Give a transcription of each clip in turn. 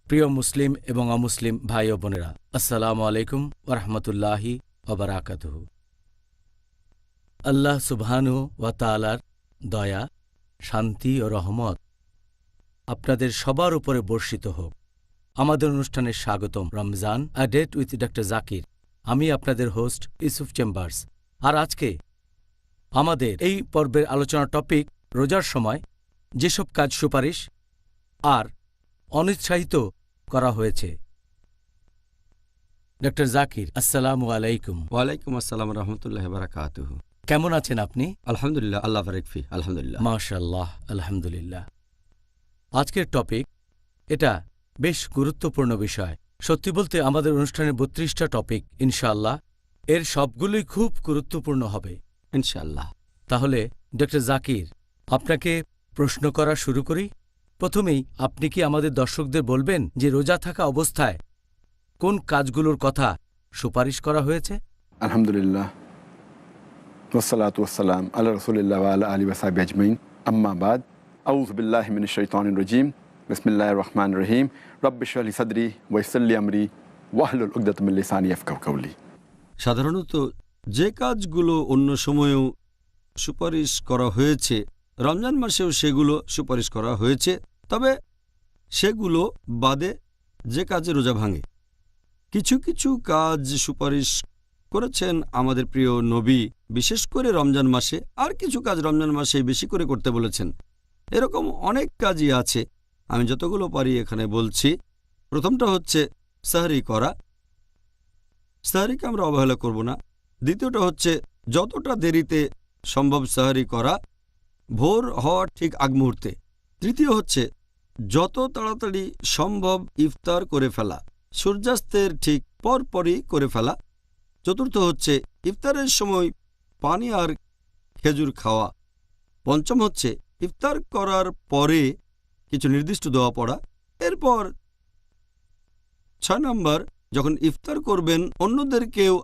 প্রিয় মুসলিম এবং অমুসলিম ভাই ও বোনেরা, আসসালামু আলাইকুম ওয়া রাহমাতুল্লাহি ওয়া বারাকাতুহু। আল্লাহ সুবহানাহু ওয়া তাআলার দয়া, শান্তি ও রহমত আপনাদের সবার উপরে বর্ষিত হোক। আমাদের অনুষ্ঠানে স্বাগতম। Ramzan a date with doctor Zakir. আমি আপনাদের হোস্ট ইউসুফ চেম্বার্স। আর আজকে আমাদের এই পর্বের আলোচনার টপিক রোজার সময় যেসব কাজ সুপারিশ আর অনুৎসাহিত করা হয়েছে। ডক্টর জাকির, আসসালামু আলাইকুম। ওয়ালাইকুম আসসালাম রহমতুল্লাহি ওয়া বারাকাতুহু। কেমন আছেন আপনি? আলহামদুলিল্লাহ, আল্লাহ বারিক ফি। আলহামদুলিল্লাহ। মাশাআল্লাহ, আলহামদুলিল্লাহ। আজকের টপিক এটা বেশ গুরুত্বপূর্ণ বিষয়। সত্যি বলতে আমাদের অনুষ্ঠানের ৩২টা টপিক, ইনশাআল্লাহ এর সবগুলোই খুব গুরুত্বপূর্ণ হবে ইনশাআল্লাহ। তাহলে ডক্টর জাকির, আপনাকে প্রশ্ন করা শুরু করি। প্রথমেই আপনি কি আমাদের দর্শকদের বলবেন যে রোজা থাকা অবস্থায় কোন কাজগুলোর কথা সুপারিশ করা হয়েছে? আলহামদুলিল্লাহ, ওয়াসসালাতু ওয়াসসালাম আলা রাসূলিল্লাহ ওয়া আলা আলিহি ওয়া সাহবিহি আজমাইন, আম্মা বাদ। আউযু বিল্লাহি মিনাশ শাইতানির রাজীম। বিসমিল্লাহির রহমানির রহিম। রব্বি ইশরাহ লি সাদরি ওয়া ইয়াসসির লি আমরি ওয়াহলুল উকদাতাম মিন লিসানি ইয়াফকাহু কাওলি। সাধারণত যে কাজগুলো অন্য সময়েও সুপারিশ করা হয়েছে, রমজান মাসেও সেগুলো সুপারিশ করা হয়েছে, তবে সেগুলো বাদে যে কাজে রোজা ভাঙে। কিছু কিছু কাজ সুপারিশ করেছেন আমাদের প্রিয় নবী, বিশেষ করে রমজান মাসে, আর কিছু কাজ রমজান মাসে বেশি করে করতে বলেছেন। এরকম অনেক কাজই আছে, আমি যতগুলো পারি এখানে বলছি। প্রথমটা হচ্ছে সাহরি করা। সাহরিকে আমরা অবহেলা করব না। দ্বিতীয়টা হচ্ছে যতটা দেরিতে সম্ভব সাহরি করা, ভোর হওয়ার ঠিক আগ মুহূর্তে। তৃতীয় হচ্ছে যত তাড়াতাড়ি সম্ভব ইফতার করে ফেলা, সূর্যাস্তের ঠিক পরপরই করে ফেলা। চতুর্থ হচ্ছে ইফতারের সময় পানি আর খেজুর খাওয়া। পঞ্চম হচ্ছে ইফতার করার পরে কিছু নির্দিষ্ট দোয়া পড়া। এরপর ৬ নম্বর, যখন ইফতার করবেন অন্যদেরকেও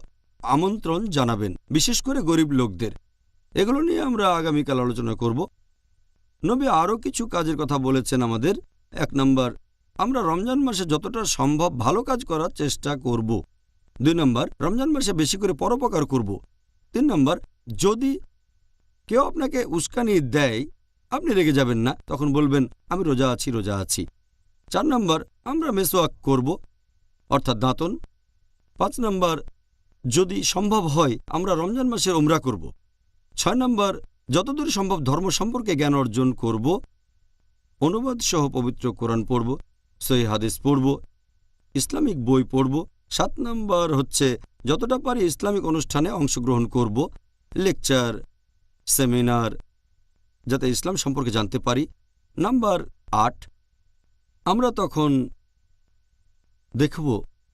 আমন্ত্রণ জানাবেন, বিশেষ করে গরিব লোকদের। এগুলো নিয়ে আমরা আগামীকাল আলোচনা করব। নবী আরও কিছু কাজের কথা বলেছেন আমাদের। ১ নম্বর, আমরা রমজান মাসে যতটা সম্ভব ভালো কাজ করার চেষ্টা করব। ২ নম্বর, রমজান মাসে বেশি করে পরোপকার করব। ৩ নম্বর, যদি কেউ আপনাকে উস্কানি দেয় আপনি রেগে যাবেন না, তখন বলবেন আমি রোজা আছি, রোজা আছি। ৪ নম্বর, আমরা মেসওয়াক করব, অর্থাৎ দাঁতন। ৫ নম্বর, যদি সম্ভব হয় আমরা রমজান মাসে উমরা করব। ৬ নম্বর, যতদূর সম্ভব ধর্ম সম্পর্কে জ্ঞান অর্জন করব, অনুবাদ সহ পবিত্র কোরআন পড়ব, সহিহ হাদিস পড়ব, ইসলামিক বই পড়ব। ৭ নম্বর হচ্ছে যতটা পারি ইসলামিক অনুষ্ঠানে অংশগ্রহণ করব, লেকচার, সেমিনার, যাতে ইসলাম সম্পর্কে জানতে পারি। নাম্বার ৮, আমরা তখন দেখব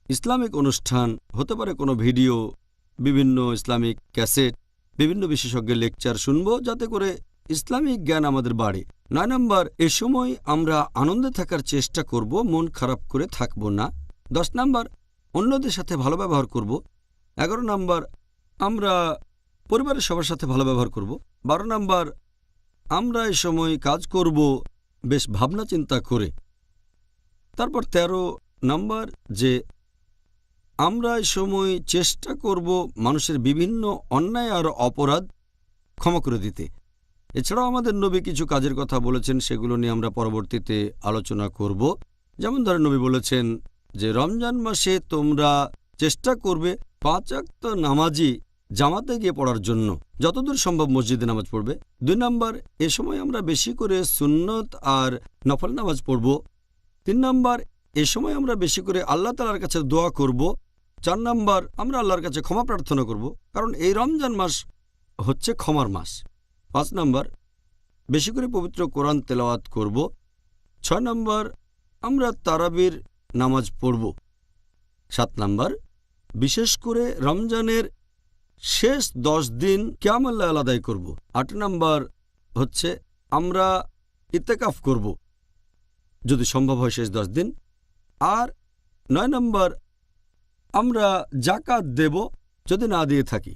ইসলামিক অনুষ্ঠান, হতে পারে কোনো ভিডিও, বিভিন্ন ইসলামিক ক্যাসেট, বিভিন্ন বিশেষজ্ঞের লেকচার শুনব, যাতে করে ইসলামিক জ্ঞান আমাদের বাড়ে। ৯ নম্বর, এ সময় আমরা আনন্দে থাকার চেষ্টা করব, মন খারাপ করে থাকব না। ১০ নম্বর, অন্যদের সাথে ভালো ব্যবহার করব। ১১ নম্বর, আমরা পরিবারের সবার সাথে ভালো ব্যবহার করব। ১২ নম্বর, আমরা এ সময় কাজ করব বেশ ভাবনা চিন্তা করে। তারপর ১৩ নম্বর, যে আমরা এ সময় চেষ্টা করব মানুষের বিভিন্ন অন্যায় আর অপরাধ ক্ষমা করে দিতে। এছাড়াও আমাদের নবী কিছু কাজের কথা বলেছেন, সেগুলো নিয়ে আমরা পরবর্তীতে আলোচনা করব। যেমন ধরেন নবী বলেছেন যে রমজান মাসে তোমরা চেষ্টা করবে ৫ ওয়াক্ত নামাজই জামাতে গিয়ে পড়ার জন্য, যতদূর সম্ভব মসজিদে নামাজ পড়বে। ২ নম্বর, এ সময় আমরা বেশি করে সুন্নত আর নফল নামাজ পড়ব। ৩ নম্বর, এ সময় আমরা বেশি করে আল্লাহ তাআলার কাছে দোয়া করব। ৪ নম্বর, আমরা আল্লাহর কাছে ক্ষমা প্রার্থনা করব, কারণ এই রমজান মাস হচ্ছে ক্ষমার মাস। ৫ নম্বর, বেশি করে পবিত্র কোরআন তেলাওয়াত করব। ৬ নম্বর, আমরা তারাবির নামাজ পড়ব। ৭ নম্বর, বিশেষ করে রমজানের শেষ ১০ দিন কিয়ামুল লাইল আদায় করব। ৮ নম্বর হচ্ছে আমরা ইতিকাফ করব, যদি সম্ভব হয় শেষ ১০ দিন। আর ৯ নম্বর, আমরা যাকাত দেব যদি না দিয়ে থাকি।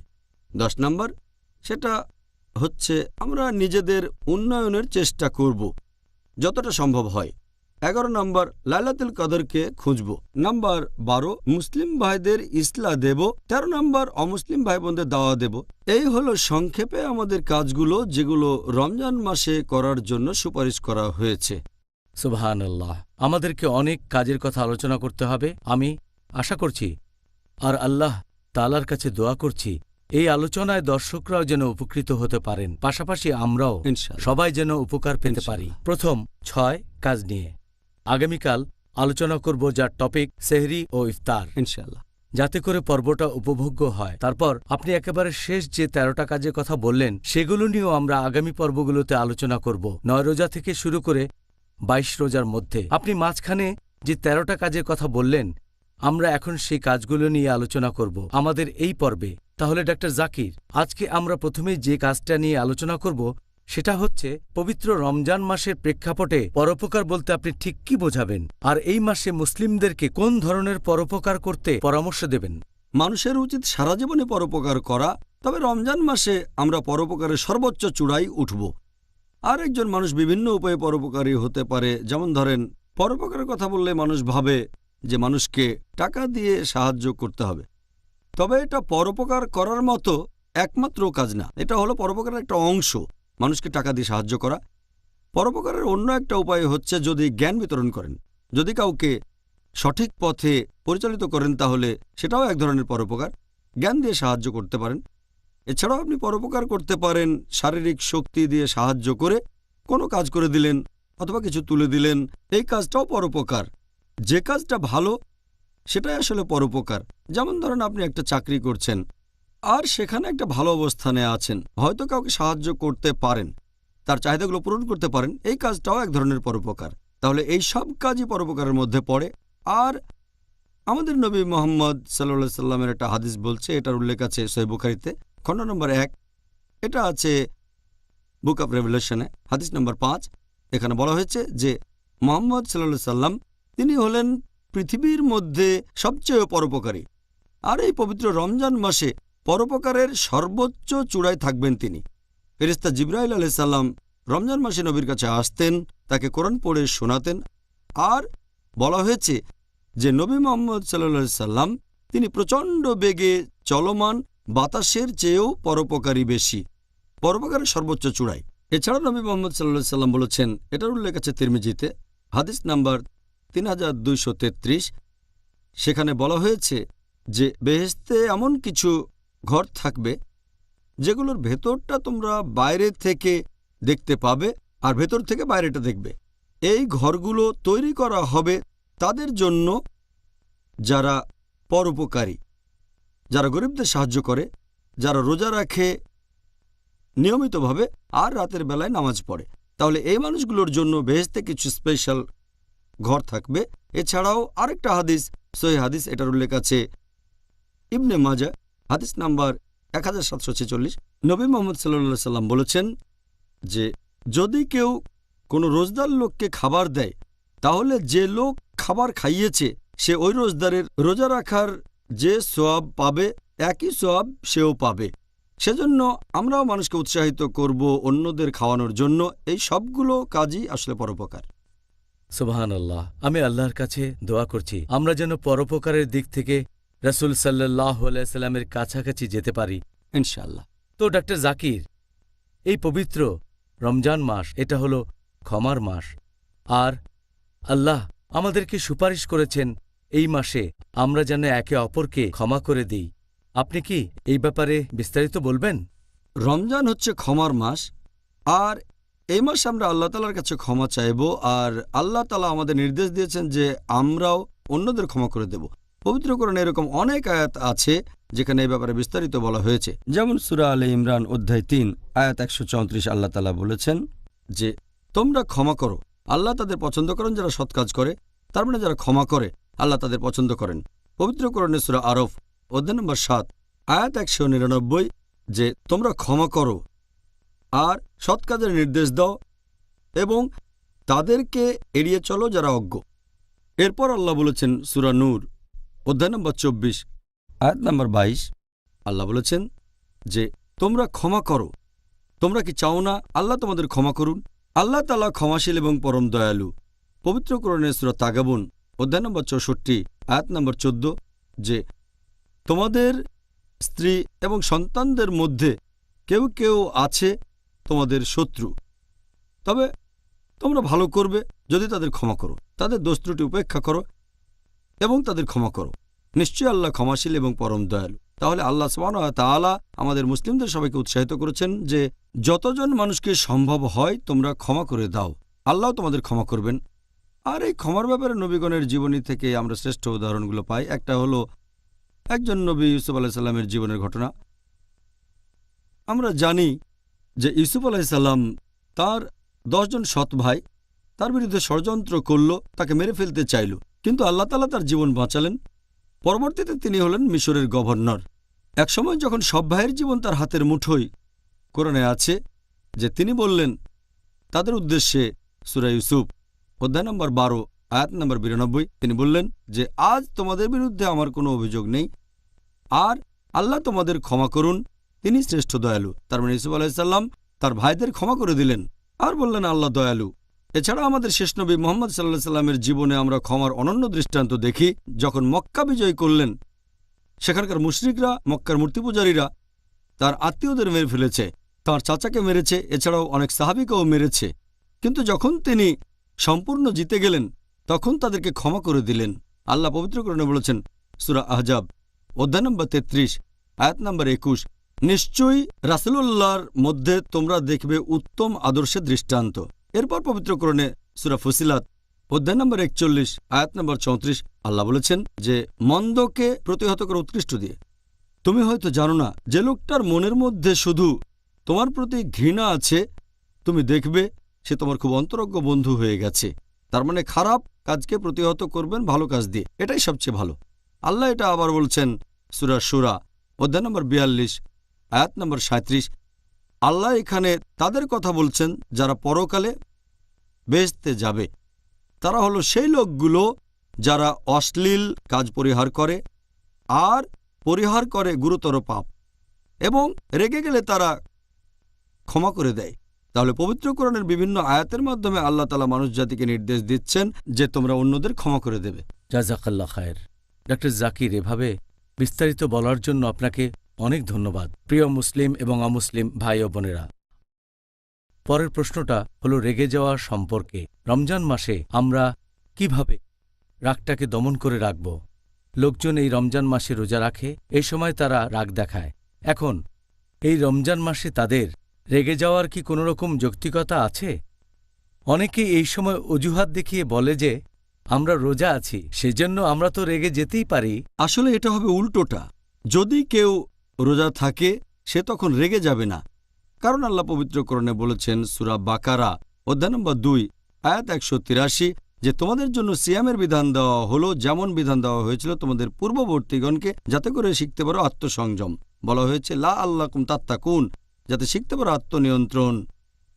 ১০ নম্বর, সেটা হচ্ছে আমরা নিজেদের উন্নয়নের চেষ্টা করব যতটা সম্ভব হয়। 11 নম্বর লাইলাতুল কদরকে খুঁজব। নাম্বার 12 মুসলিম ভাইদের ইসলা দেব। 13 নম্বর অমুসলিম ভাই বোনদের দাওয়া দেব। এই হলো সংক্ষেপে আমাদের কাজগুলো, যেগুলো রমজান মাসে করার জন্য সুপারিশ করা হয়েছে। সুবহানাল্লাহ। আমাদেরকে অনেক কাজের কথা আলোচনা করতে হবে, আমি আশা করছি, আর আল্লাহ তাআলার কাছে দোয়া করছি এই আলোচনায় দর্শকরাও যেন উপকৃত হতে পারেন, পাশাপাশি আমরাও ইনশাআল্লাহ। সবাই যেন উপকার পেতে পারি। ইনশাআল্লাহ। প্রথম 6 কাজ নিয়ে আগামীকাল আলোচনা করব, যার টপিক সেহরি ও ইফতার, ইনশাআল্লাহ। যাতে করে পর্বটা উপভোগ্য হয়। তারপর আপনি একেবারে শেষ যে 13টা কাজের কথা বললেন, সেগুলো নিয়েও আমরা আগামী পর্বগুলোতে আলোচনা করব, 9 রোজা থেকে শুরু করে 22 রোজার মধ্যে। আপনি মাঝখানে যে 13টা কাজের কথা বললেন, আমরা এখন সেই কাজগুলো নিয়ে আলোচনা করব আমাদের এই পর্বে। তাহলে ডাক্তার জাকির, আজকে আমরা প্রথমেই যে কাজটা নিয়ে আলোচনা করব সেটা হচ্ছে পবিত্র রমজান মাসের প্রেক্ষাপটে পরোপকার বলতে আপনি ঠিক কি বোঝাবেন, আর এই মাসে মুসলিমদেরকে কোন ধরনের পরোপকার করতে পরামর্শ দেবেন? মানুষের উচিত সারা জীবনে পরোপকার করা, তবে রমজান মাসে আমরা পরোপকারের সর্বোচ্চ চূড়ায় উঠব। আর একজন মানুষ বিভিন্ন উপায়ে পরোপকারী হতে পারে। যেমন ধরেন, পরোপকারের কথা বললে মানুষ ভাবে যে মানুষকে টাকা দিয়ে সাহায্য করতে হবে, তবে এটা পরোপকার করার মতো একমাত্র কাজ না। এটা হলো পরোপকারের একটা অংশ, মানুষকে টাকা দিয়ে সাহায্য করা। পরোপকারের অন্য একটা উপায় হচ্ছে যদি জ্ঞান বিতরণ করেন, যদি কাউকে সঠিক পথে পরিচালিত করেন, তাহলে সেটাও এক ধরনের পরোপকার। জ্ঞান দিয়ে সাহায্য করতে পারেন। এছাড়াও আপনি পরোপকার করতে পারেন শারীরিক শক্তি দিয়ে সাহায্য করে, কোনো কাজ করে দিলেন অথবা কিছু তুলে দিলেন, এই কাজটাও পরোপকার। যে কাজটা ভালো সেটাই আসলে পরোপকার। যেমন ধরেন, আপনি একটা চাকরি করছেন আর সেখানে একটা ভালো অবস্থানে আছেন, হয়তো কাউকে সাহায্য করতে পারেন, তার চাহিদাগুলো পূরণ করতে পারেন, এই কাজটাও এক ধরনের পরোপকার। তাহলে এই সব কাজই পরোপকারের মধ্যে পড়ে। আর আমাদের নবী মোহাম্মদ সাল্লাল্লাহু সাল্লামের একটা হাদিস বলছে, এটার উল্লেখ আছে সহিহ বুখারীতে, খণ্ড নম্বর 1, এটা আছে বুক অব রেভেলেশনে, হাদিস নম্বর 5। এখানে বলা হয়েছে যে মোহাম্মদ সাল্লাল্লাহু সাল্লাম তিনি হলেন পৃথিবীর মধ্যে সবচেয়ে পরোপকারী, আর এই পবিত্র রমজান মাসে পরোপকারের সর্বোচ্চ চূড়ায় থাকবেন তিনি। ফেরেশতা জিবরাইল আলাইহিস সালাম রমজান মাসে নবীর কাছে আসতেন, তাকে কোরআন পড়ে শোনাতেন। আর বলা হয়েছে যে নবী মুহাম্মদ সাল্লাল্লাহু আলাইহি সাল্লাম তিনি প্রচণ্ড বেগে চলমান বাতাসের চেয়েও পরোপকারী বেশি, পরোপকারের সর্বোচ্চ চূড়ায়। এছাড়া নবী মুহাম্মদ সাল্লাল্লাহু আলাইহি সাল্লাম বলেছেন, এটার উল্লেখ আছে তিরমিজিতে, হাদিস নাম্বার 3233, সেখানে বলা হয়েছে যে বেহেশতে এমন কিছু ঘর থাকবে যেগুলোর ভেতরটা তোমরা বাইরে থেকে দেখতে পাবে আর ভেতর থেকে বাইরেটা দেখবে। এই ঘরগুলো তৈরি করা হবে তাদের জন্য যারা পরোপকারী, যারা গরিবদের সাহায্য করে, যারা রোজা রাখে নিয়মিতভাবে আর রাতের বেলায় নামাজ পড়ে। তাহলে এই মানুষগুলোর জন্য বেহেশতে কিছু স্পেশাল ঘর থাকবে। এছাড়াও আরেকটা হাদিস, সহিহ হাদিস, এটার উল্লেখ আছে ইবনে মাজা, হাদিস নাম্বার 1746। নবী মুহাম্মদ সাল্লাল্লাহু আলাইহি সাল্লাম বলেছেন যে যদি কেউ কোনো রোজদার লোককে খাবার দেয়, তাহলে যে লোক খাবার খাইয়েছে সে ওই রোজদারের রোজা রাখার যে সওয়াব পাবে, একই সওয়াব সেও পাবে। সেজন্য আমরাও মানুষকে উৎসাহিত করব অন্যদের খাওয়ানোর জন্য। এই সবগুলো কাজই আসলে পরোপকার। সুবহানাল্লাহ। আমি আল্লাহর কাছে দোয়া করছি আমরা যেন পরোপকারের দিক থেকে রাসূল সাল্লাল্লাহু আলাইহি সাল্লামের কাছাকাছি যেতে পারি, ইনশাআল্লাহ। তো ডাক্তার জাকির, এই পবিত্র রমজান মাস এটা হলো ক্ষমার মাস, আর আল্লাহ আমাদেরকে সুপারিশ করেছেন এই মাসে আমরা যেন একে অপরকে ক্ষমা করে দিই। আপনি কি এই ব্যাপারে বিস্তারিত বলবেন? রমজান হচ্ছে ক্ষমার মাস, আর এই মাসে আমরা আল্লাহ তাআলার কাছে ক্ষমা চাইব, আর আল্লাহ তাআলা আমাদের নির্দেশ দিয়েছেন যে আমরাও অন্যদের ক্ষমা করে দেব। পবিত্র কোরআনে এরকম অনেক আয়াত আছে যেখানে এই ব্যাপারে বিস্তারিত বলা হয়েছে। যেমন সূরা আলে ইমরান অধ্যায় 3 আয়াত 134 আল্লাহ তাআলা বলেছেন যে তোমরা ক্ষমা করো, আল্লাহ তাদের পছন্দ করেন যারা সৎ কাজ করে, তার মানে যারা ক্ষমা করে আল্লাহ তাদের পছন্দ করেন। পবিত্র কোরআনে সূরা আরফ অধ্যায় নম্বর 7 আয়াত 199 যে তোমরা ক্ষমা করো আর সৎ কাজের নির্দেশ দাও এবং তাদেরকে এড়িয়ে চলো যারা অজ্ঞ। এরপর আল্লাহ বলেছেন সূরা নূর অধ্যায় নম্বর 24 আয়াত নম্বর 22, আল্লাহ বলেছেন যে তোমরা ক্ষমা করো। তোমরা কি চাও না আল্লাহ তোমাদের ক্ষমা করুন? আল্লাহ তাআলা ক্ষমাশীল এবং পরম দয়ালু। পবিত্র কোরআনে সূরা তাগাবুন অধ্যায় নম্বর 64 আয়াত নম্বর 14 যে তোমাদের স্ত্রী এবং সন্তানদের মধ্যে কেউ কেউ আছে তোমাদের শত্রু, তবে তোমরা ভালো করবে যদি তাদের ক্ষমা করো, তাদের দোষ ত্রুটি উপেক্ষা করো এবং তাদের ক্ষমা করো। নিশ্চয়ই আল্লাহ ক্ষমাশীল এবং পরম দয়ালু। তাহলে আল্লাহ সুবহানাহু ওয়া তাআলা আমাদের মুসলিমদের সবাইকে উৎসাহিত করেছেন যে যতজন মানুষকে সম্ভব হয় তোমরা ক্ষমা করে দাও, আল্লাহ তোমাদের ক্ষমা করবেন। আর এই ক্ষমার ব্যাপারে নবীগণের জীবনী থেকে আমরা শ্রেষ্ঠ উদাহরণগুলো পাই। একটা হলো একজন নবী ইউসুফ আলাইহিস সালামের জীবনের ঘটনা। আমরা জানি যে ইউসুফ আলাইহিস সালাম তার 10 জন সৎ ভাই তার বিরুদ্ধে ষড়যন্ত্র করল, তাকে মেরে ফেলতে চাইল, কিন্তু আল্লাহ তাআলা তার জীবন বাঁচালেন। পরবর্তীতে তিনি হলেন মিশরের গভর্নর। একসময় যখন সব ভাইয়ের জীবন তার হাতের মুঠোয়, কোরআনে আছে যে তিনি বললেন তাদের উদ্দেশ্যে, সূরা ইউসুফ অধ্যায় নম্বর 12 আয়াত নম্বর 92, তিনি বললেন যে আজ তোমাদের বিরুদ্ধে আমার কোনো অভিযোগ নেই, আর আল্লাহ তোমাদের ক্ষমা করুন, তিনি শ্রেষ্ঠ দয়ালু। তার মানে ইউসুফ আলাইহিস সালাম তার ভাইদের ক্ষমা করে দিলেন আর বললেন আল্লাহ দয়ালু। এছাড়া আমাদের শেষ নবী মুহাম্মদ সাল্লাল্লাহু আলাইহি সাল্লামের জীবনে আমরা ক্ষমার অনন্য দৃষ্টান্ত দেখি। যখন মক্কা বিজয় করলেন, সেখানকার মুশরিকরা, মক্কার মূর্তি পূজারীরা তার আত্মীয়দের মেরে ফেলেছে, তার চাচাকে মেরেছে, এছাড়াও অনেক সাহাবীকেও মেরেছে, কিন্তু যখন তিনি সম্পূর্ণ জিতে গেলেন তখন তাদেরকে ক্ষমা করে দিলেন। আল্লাহ পবিত্র কোরআনে বলেছেন সূরা আহজাব অধ্যায় নম্বর 33 আয়াত নম্বর 21, নিশ্চয়ই রাসূলুল্লাহর মধ্যে তোমরা দেখবে উত্তম আদর্শের দৃষ্টান্ত। এরপর পবিত্র কোরআনে সূরা ফুসিলাত অধ্যায় নম্বর 41 আয়াত নম্বর 34 আল্লাহ বলেছেন যে মন্দকে প্রতিহত করে উৎকৃষ্ট দিয়ে। তুমি হয়তো জানো না যে লোকটার মনের মধ্যে শুধু তোমার প্রতি ঘৃণা আছে, তুমি দেখবে সে তোমার খুব অন্তরঙ্গ বন্ধু হয়ে গেছে। তার মানে খারাপ কাজকে প্রতিহত করবেন ভালো কাজ দিয়ে, এটাই সবচেয়ে ভালো। আল্লাহ এটা আবার বলছেন সূরা শুরা অধ্যায় নম্বর 42 আয়াত নম্বর 37। আল্লাহ এখানে তাদের কথা বলছেন যারা পরকালে বেহেশতে যাবে। তারা হলো সেই লোকগুলো যারা অশ্লীল কাজ পরিহার করে আর পরিহার করে গুরুতর পাপ, এবং রেগে গেলে তারা ক্ষমা করে দেয়। তাহলে পবিত্র কোরআনের বিভিন্ন আয়াতের মাধ্যমে আল্লাহ তাআলা মানুষ জাতিকে নির্দেশ দিচ্ছেন যে তোমরা অন্যদের ক্ষমা করে দেবে। জাযাকাল্লাহ খায়ের। ডক্টর জাকির, এভাবে বিস্তারিত বলার জন্য আপনাকে অনেক ধন্যবাদ। প্রিয় মুসলিম এবং অমুসলিম ভাই ও বোনেরা, পরের প্রশ্নটা হলো রেগে যাওয়া সম্পর্কে। রমজান মাসে আমরা কিভাবে রাগটাকে দমন করে রাখব? লোকজন এই রমজান মাসে রোজা রাখে, এই সময় তারা রাগ দেখায়। এখন এই রমজান মাসে তাদের রেগে যাওয়ার কি কোনোরকম যৌক্তিকতা আছে? অনেকেই এই সময় অজুহাত দেখিয়ে বলে যে আমরা রোজা আছি, সেজন্য আমরা তো রেগে যেতেই পারি। আসলে এটা হবে উল্টোটা। যদি কেউ রোজা থাকে সে তখন রেগে যাবে না, কারণ আল্লাহ পবিত্র কোরআনে বলেছেন সূরা বাকারা অধ্যায় নম্বর 2 আয়াত 183 যে তোমাদের জন্য সিয়ামের বিধান দেওয়া হলো যেমন বিধান দেওয়া হয়েছিল তোমাদের পূর্ববর্তীগণকে, যাতে করে শিখতে পারো আত্মসংযম। বলা হয়েছে লা আল্লাকুম তাত্তাকুন, যাতে শিখতে পারো আত্মনিয়ন্ত্রণ।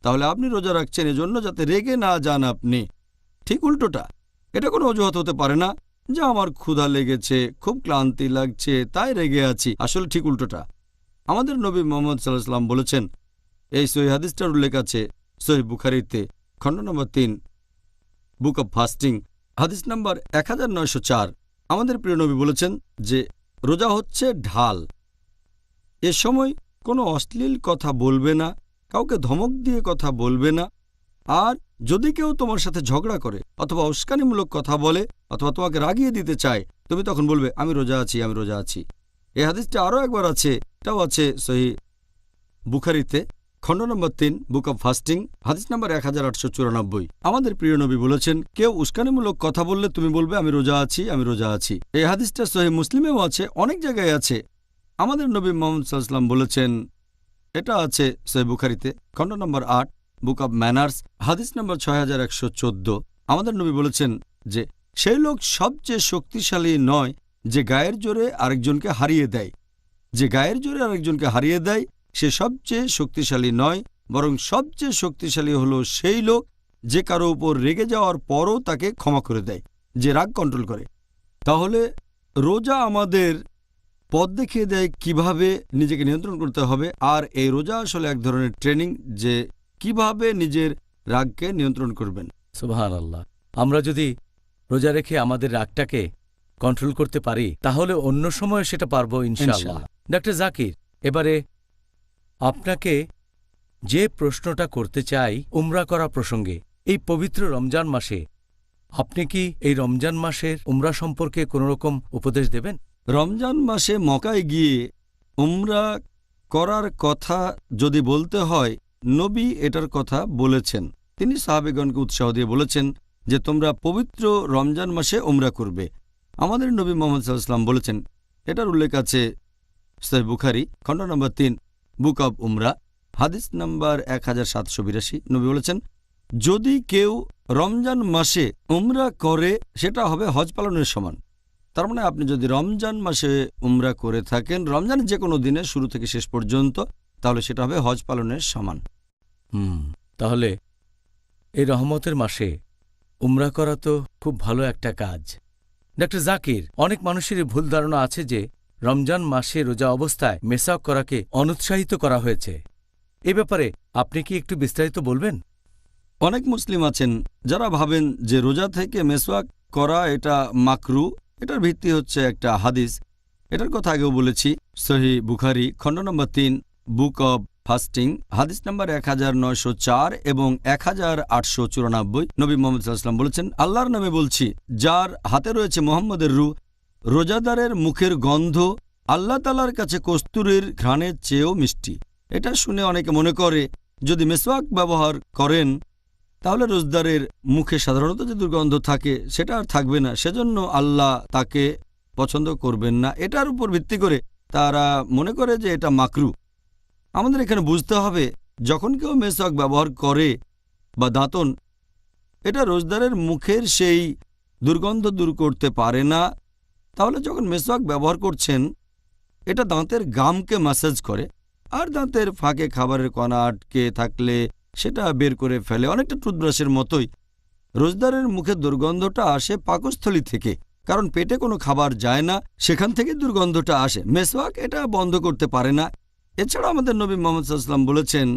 তাহলে আপনি রোজা রাখছেন এজন্য যাতে রেগে না যান আপনি। ঠিক উল্টোটা, এটা কোনো অজুহাত হতে পারে না যে আমার ক্ষুধা লেগেছে, খুব ক্লান্তি লাগছে, তাই রেগে আছি। আসলে ঠিক উল্টোটা। আমাদের নবী মুহাম্মদ সাল্লাল্লাহু আলাইহি ওয়াসাল্লাম বলেছেন, এই সহিহ হাদিসটার উল্লেখ আছে সহিহ বুখারীতে খণ্ড নম্বর 3 বুক অব ফাস্টিং হাদিস নম্বর 1904। আমাদের প্রিয় নবী বলেছেন যে রোজা হচ্ছে ঢাল। এ সময় কোনো অশ্লীল কথা বলবে না, কাউকে ধমক দিয়ে কথা বলবে না, আর যদি কেউ তোমার সাথে ঝগড়া করে অথবা উস্কানিমূলক কথা বলে অথবা তোমাকে রাগিয়ে দিতে চায়, তুমি তখন বলবে আমি রোজা আছি, আমি রোজা আছি। এই হাদিসটা আরও একবার আছে, এটাও আছে সহিহ বুখারীতে খণ্ড নম্বর 3 বুক অব ফাস্টিং হাদিস নম্বর 1894। আমাদের প্রিয় নবী বলেছেন কেউ উস্কানিমূলক কথা বললে তুমি বলবে আমি রোজা আছি, আমি রোজা আছি। এই হাদিসটা সহিহ মুসলিমেও আছে, অনেক জায়গায় আছে। আমাদের নবী মুহাম্মদ সাল্লাল্লাহু আলাইহি ওয়াসাল্লাম বলেছেন, এটা আছে সহিহ বুখারীতে খণ্ড নম্বর 8 বুক অব ম্যানার্স হাদিস নম্বর 6114। আমাদের নবী বলেছেন যে সেই লোক সবচেয়ে শক্তিশালী নয় যে গায়ের জোরে আরেকজনকে হারিয়ে দেয়। যে গায়ের জোরে আরেকজনকে হারিয়ে দেয় সে সবচেয়ে শক্তিশালী নয়, বরং সবচেয়ে শক্তিশালী হলো সেই লোক যে কারো উপর রেগে যাওয়ার পরও তাকে ক্ষমা করে দেয়, যে রাগ কন্ট্রোল করে। তাহলে রোজা আমাদের পথ দেখিয়ে দেয় কিভাবে নিজেকে নিয়ন্ত্রণ করতে হবে। আর এই রোজা আসলে এক ধরনের ট্রেনিং যে কিভাবে নিজের রাগকে নিয়ন্ত্রণ করবেন। সুবহানাল্লাহ। আমরা যদি রোজা রেখে আমাদের রাগটাকে কন্ট্রোল করতে পারি তাহলে অন্য সময় সেটা পারবো ইনশাআল্লাহ। ডাক্তার জাকির, এবারে আপনাকে যে প্রশ্নটা করতে চাই উমরা করা প্রসঙ্গে, এই পবিত্র রমজান মাসে আপনি কি এই রমজান মাসের উমরা সম্পর্কে কোনোরকম উপদেশ দেবেন? রমজান মাসে মক্কায় গিয়ে উমরা করার কথা যদি বলতে হয়, নবী এটার কথা বলেছেন। তিনি সাহাবেগণকে উৎসাহ দিয়ে বলেছেন যে তোমরা পবিত্র রমজান মাসে উমরা করবে। আমাদের নবী মুহাম্মদ সাল্লাল্লাহু আলাইহি ওয়াসাল্লাম বলেছেন, এটার উল্লেখ আছে সহিহ বুখারী খণ্ড নম্বর 3 বুক অব উমরা হাদিস নম্বর 1782। নবী বলেছেন, যদি কেউ রমজান মাসে উমরা করে সেটা হবে হজ পালনের সমান। তার মানে আপনি যদি রমজান মাসে উমরা করে থাকেন রমজানের যে কোনো দিনে শুরু থেকে শেষ পর্যন্ত, তাহলে সেটা হবে হজ পালনের সমান। তাহলে এই রহমতের মাসে উমরা করা তো খুব ভালো একটা কাজ। ডাক্তার জাকির, অনেক মানুষেরই ভুল ধারণা আছে যে রমজান মাসে রোজা অবস্থায় মেসাক করাকে অনুৎসাহিত করা হয়েছে। এ ব্যাপারে আপনি কি একটু বিস্তারিত বলবেন? অনেক মুসলিম আছেন যারা ভাবেন যে রোজা থেকে মেসওয়াক করা এটা মাকরু। এটার ভিত্তি হচ্ছে একটা হাদিস, এটার কথা আগেও বলেছি। সহিহ বুখারী খণ্ড নম্বর 3 বুক অব ফাস্টিং হাদিস নম্বর 1904 এবং 1894। নবী মুহাম্মদ সাল্লাল্লাহু আলাইহি ওয়াসাল্লাম বলেছেন, আল্লাহর নামে বলছি যার হাতে রয়েছে মুহাম্মদের রূহ, রোজাদারের মুখের গন্ধ আল্লাহ তাআলার কাছে কস্তুরীর ঘ্রাণের চেয়েও মিষ্টি। এটা শুনে অনেকে মনে করে যদি মেসওয়াক ব্যবহার করেন তাহলে রোজদারের মুখে সাধারণত যে দুর্গন্ধ থাকে সেটা আর থাকবে না, সেজন্য আল্লাহ তাকে পছন্দ করবেন না। এটার উপর ভিত্তি করে তারা মনে করে যে এটা মাকরু। আমাদের এখানে বুঝতে হবে, যখন কেউ মেসওয়াক ব্যবহার করে বা দাঁতন, এটা রোজদারের মুখের সেই দুর্গন্ধ দূর করতে পারে না। তাহলে যখন মেসওয়াক ব্যবহার করছেন এটা দাঁতের গামকে ম্যাসাজ করে, আর দাঁতের ফাঁকে খাবারের কণা আটকে থাকলে সেটা বের করে ফেলে, অনেকটা টুথব্রাশের মতোই। রোজদারের মুখে দুর্গন্ধটা আসে পাকস্থলী থেকে, কারণ পেটে কোনো খাবার যায় না, সেখান থেকে দুর্গন্ধটা আসে। মেসওয়াক এটা বন্ধ করতে পারে না। এছাড়া আমাদের নবী মুহাম্মদ সাল্লাল্লাহু আলাইহি ওয়াসাল্লাম বলেছেন,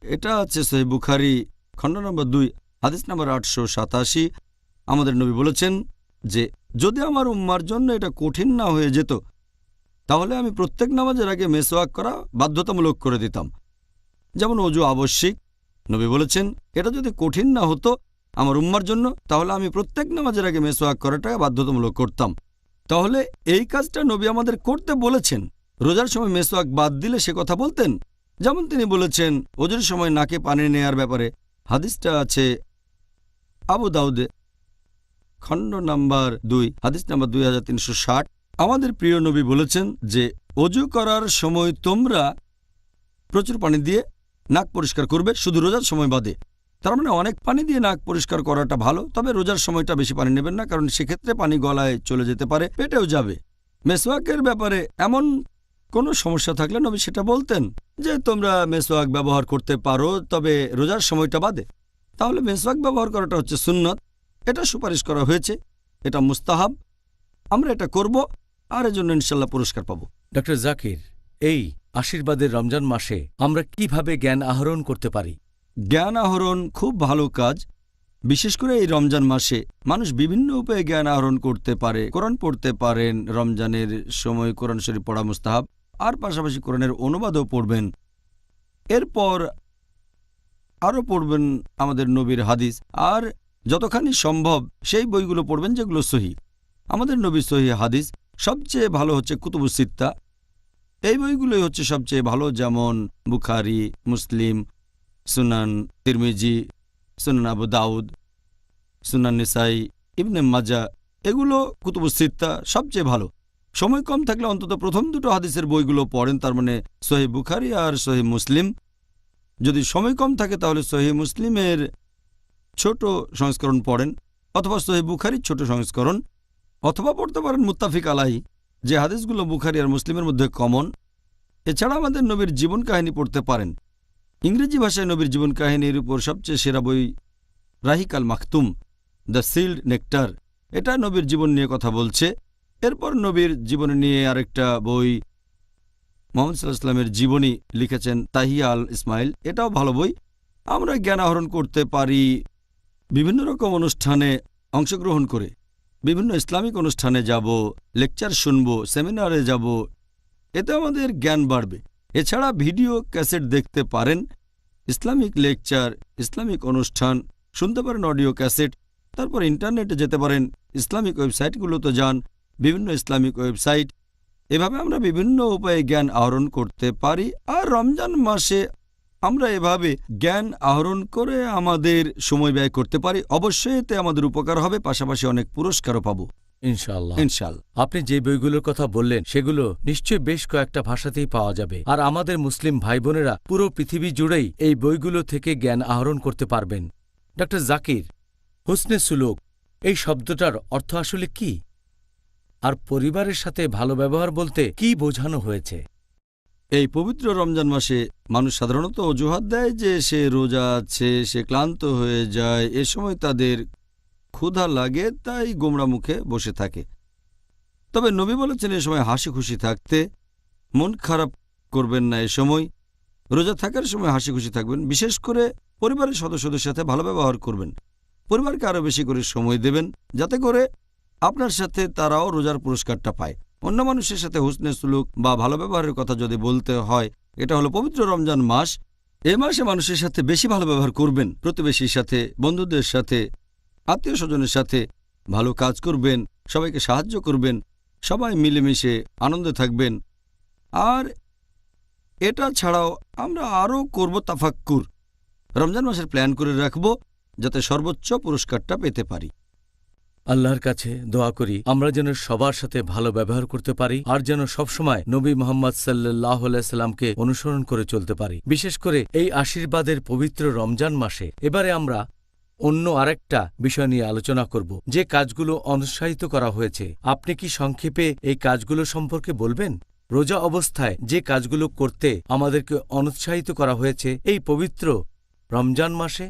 এটা আছে সহিহ বুখারী খণ্ড নম্বর 2 হাদিস নম্বর 887। আমাদের নবী বলেছেন যে যদি আমার উম্মার জন্য এটা কঠিন না হয়ে যেত তাহলে আমি প্রত্যেক নামাজের আগে মেসওয়াক করা বাধ্যতামূলক করে দিতাম, যেমন ওযু আবশ্যিক। নবী বলেছেন এটা যদি কঠিন না হতো আমার উম্মার জন্য তাহলে আমি প্রত্যেক নামাজের আগে মেসওয়াক করাটা বাধ্যতামূলক করতাম। তাহলে এই কাজটা নবী আমাদের করতে বলেছেন। রোজার সময় মেসওয়াক বাদ দিলে সে কথা বলতেন, যেমন তিনি বলেছেন ওজুর সময় নাকে পানি নেয়ার ব্যাপারে। হাদিসটা আছে আবু দাউদে খণ্ড নাম্বার 2 হাদিস নাম্বার 2360। আমাদের প্রিয় নবী বলেছেন যে ওজু করার সময় তোমরা প্রচুর পানি দিয়ে নাক পরিষ্কার করবে, শুধু রোজার সময় বাদে। তার মানে অনেক পানি দিয়ে নাক পরিষ্কার করাটা ভালো, তবে রোজার সময়টা বেশি পানি নেবেন না, কারণ সেক্ষেত্রে পানি গলায় চলে যেতে পারে, পেটেও যাবে। মেসওয়াকের ব্যাপারে এমন কোনো সমস্যা থাকলে নবী সেটা বলতেন যে তোমরা মেসওয়াক ব্যবহার করতে পারো, তবে রোজার সময়টা বাদে। তাহলে মেসওয়াক ব্যবহার করাটা হচ্ছে সুন্নত, এটা সুপারিশ করা হয়েছে, এটা মুস্তাহাব, আমরা এটা করব, আর এজন্য ইনশাল্লাহ পুরস্কার পাবো। ডক্টর জাকির, এই আশীর্বাদের রমজান মাসে আমরা কিভাবে জ্ঞান আহরণ করতে পারি? জ্ঞান আহরণ খুব ভালো কাজ। বিশেষ করে এই রমজান মাসে মানুষ বিভিন্ন উপায়ে জ্ঞান আহরণ করতে পারে। কোরআন পড়তে পারেন, রমজানের সময় কোরআন শরীফ পড়া মুস্তাহাব, আর পাশাপাশি কোরআনের অনুবাদও পড়বেন। এরপর আরও পড়বেন আমাদের নবীর হাদিস, আর যতখানি সম্ভব সেই বইগুলো পড়বেন যেগুলো সহিহ। আমাদের নবীর সহিহ হাদিস সবচেয়ে ভালো হচ্ছে কুতুবুস সিত্তা, এই বইগুলোই হচ্ছে সবচেয়ে ভালো, যেমন বুখারী, মুসলিম, সুনান তিরমিজি, সুনান আবু দাউদ, সুনান নিসাই, ইবনে মাজাহ, এগুলো কুতুবুস সিত্তা সবচেয়ে ভালো। সময় কম থাকলে অন্তত প্রথম দুটো হাদিসের বইগুলো পড়েন, তার মানে সহিহ বুখারী আর সহিহ মুসলিম। যদি সময় কম থাকে তাহলে সহিহ মুসলিমের ছোট সংস্করণ পড়েন, অথবা সহিহ বুখারীর ছোট সংস্করণ, অথবা পড়তে পারেন মুত্তাফিক আলাইহি, যে হাদিসগুলো বুখারী আর মুসলিমের মধ্যে কমন। এছাড়া আমাদের নবীর জীবন কাহিনী পড়তে পারেন। ইংরেজি ভাষায় নবীর জীবন কাহিনীর উপর সবচেয়ে সেরা বই রাহিক আল মাকতুম, দ্য সিল্ড নেকটার, এটা নবীর জীবন নিয়ে কথা বলছে। এরপর নবীর জীবনী নিয়ে আরেকটা বই মুহাম্মদ সাল্লাল্লাহু আলাইহি ওয়াসাল্লামের জীবনী লিখেছেন তাহিয়া আল ইসমাইল, এটাও ভালো বই। আমরা জ্ঞান আহরণ করতে পারি বিভিন্ন রকম অনুষ্ঠানে, অংশগ্রহণ করে বিভিন্ন ইসলামিক অনুষ্ঠানে যাব, লেকচার শুনব, সেমিনারে যাব, এতে আমাদের জ্ঞান বাড়বে। এছাড়া ভিডিও ক্যাসেট দেখতে পারেন, ইসলামিক লেকচার, ইসলামিক অনুষ্ঠান শুনতে পারেন, অডিও ক্যাসেট। তারপর ইন্টারনেটে যেতে পারেন, ইসলামিক ওয়েবসাইটগুলোতে যান, বিভিন্ন ইসলামিক ওয়েবসাইট। এভাবে আমরা বিভিন্ন উপায়ে জ্ঞান আহরণ করতে পারি। আর রমজান মাসে আমরা এভাবে জ্ঞান আহরণ করে আমাদের সময় ব্যয় করতে পারি। অবশ্যই এতে আমাদের উপকার হবে, পাশাপাশি অনেক পুরস্কারও পাবো ইনশাআল্লাহ। ইনশাআল্লাহ। আপনি যে বইগুলোর কথা বললেন সেগুলো নিশ্চয়ই বেশ কয়েকটা ভাষাতেই পাওয়া যাবে, আর আমাদের মুসলিম ভাই বোনেরা পুরো পৃথিবী জুড়েই এই বইগুলো থেকে জ্ঞান আহরণ করতে পারবেন। ডক্টর জাকির, হুসনে সুলুক এই শব্দটার অর্থ আসলে কি, আর পরিবারের সাথে ভালো ব্যবহার বলতে কি বোঝানো হয়েছে? এই পবিত্র রমজান মাসে মানুষ সাধারণত অজুহাত দেয় যে সে রোজা আছে, সে ক্লান্ত হয়ে যায়, এ সময় তাদের ক্ষুধা লাগে, তাই গোমড়া মুখে বসে থাকে। তবে নবী বলেছেন এ সময় হাসি খুশি থাকতে, মন খারাপ করবেন না। এ সময় রোজা থাকার সময় হাসি খুশি থাকবেন, বিশেষ করে পরিবারের সদস্যদের সাথে ভালো ব্যবহার করবেন, পরিবারকে আরও বেশি করে সময় দেবেন, যাতে করে আপনার সাথে তারাও রোজার পুরস্কারটা পায়। অন্য মানুষের সাথে হুসনে সুলুক বা ভালো ব্যবহারের কথা যদি বলতে হয়, এটা হলো পবিত্র রমজান মাস। এ মাসে মানুষের সাথে বেশি ভালো ব্যবহার করবেন, প্রতিবেশীর সাথে, বন্ধুদের সাথে, আত্মীয় স্বজনের সাথে ভালো কাজ করবেন, সবাইকে সাহায্য করবেন, সবাই মিলেমিশে আনন্দে থাকবেন। আর এটা ছাড়াও আমরা আরও করব তাফাক্কুর, রমজান মাসের প্ল্যান করে রাখব যাতে সর্বোচ্চ পুরস্কারটা পেতে পারি। আল্লাহর কাছে দোয়া করি আমরা যেন সবার সাথে ভালো ব্যবহার করতে পারি, আর যেন সবসময় নবী মোহাম্মদ সাল্লাল্লাহু আলাইহি সাল্লামকে অনুসরণ করে চলতে পারি, বিশেষ করে এই আশীর্বাদের পবিত্র রমজান মাসে। এবারে আমরা অন্য আরেকটা বিষয় নিয়ে আলোচনা করব, যে কাজগুলো অনুৎসাহিত করা হয়েছে। আপনি কি সংক্ষেপে এই কাজগুলো সম্পর্কে বলবেন? রোজা অবস্থায় যে কাজগুলো করতে আমাদেরকে অনুৎসাহিত করা হয়েছে এই পবিত্র রমজান মাসে।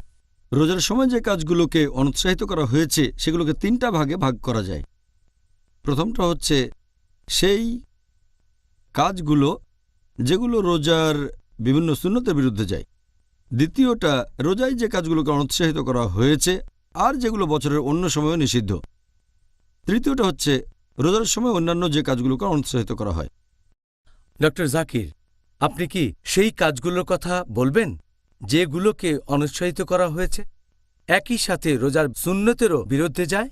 রোজার সময় যে কাজগুলোকে অনুৎসাহিত করা হয়েছে সেগুলোকে তিনটা ভাগে ভাগ করা যায়। প্রথমটা হচ্ছে সেই কাজগুলো যেগুলো রোজার বিভিন্ন সুন্নতের বিরুদ্ধে যায়। দ্বিতীয়টা রোজায় যে কাজগুলোকে অনুৎসাহিত করা হয়েছে আর যেগুলো বছরের অন্য সময়ও নিষিদ্ধ। তৃতীয়টা হচ্ছে রোজার সময় অন্যান্য যে কাজগুলোকে অনুৎসাহিত করা হয়। ডক্টর জাকির, আপনি কি সেই কাজগুলোর কথা বলবেন যেগুলোকে অনুৎসাহিত করা হয়েছে, একই সাথে রোজার সুন্নতেরও বিরুদ্ধে যায়?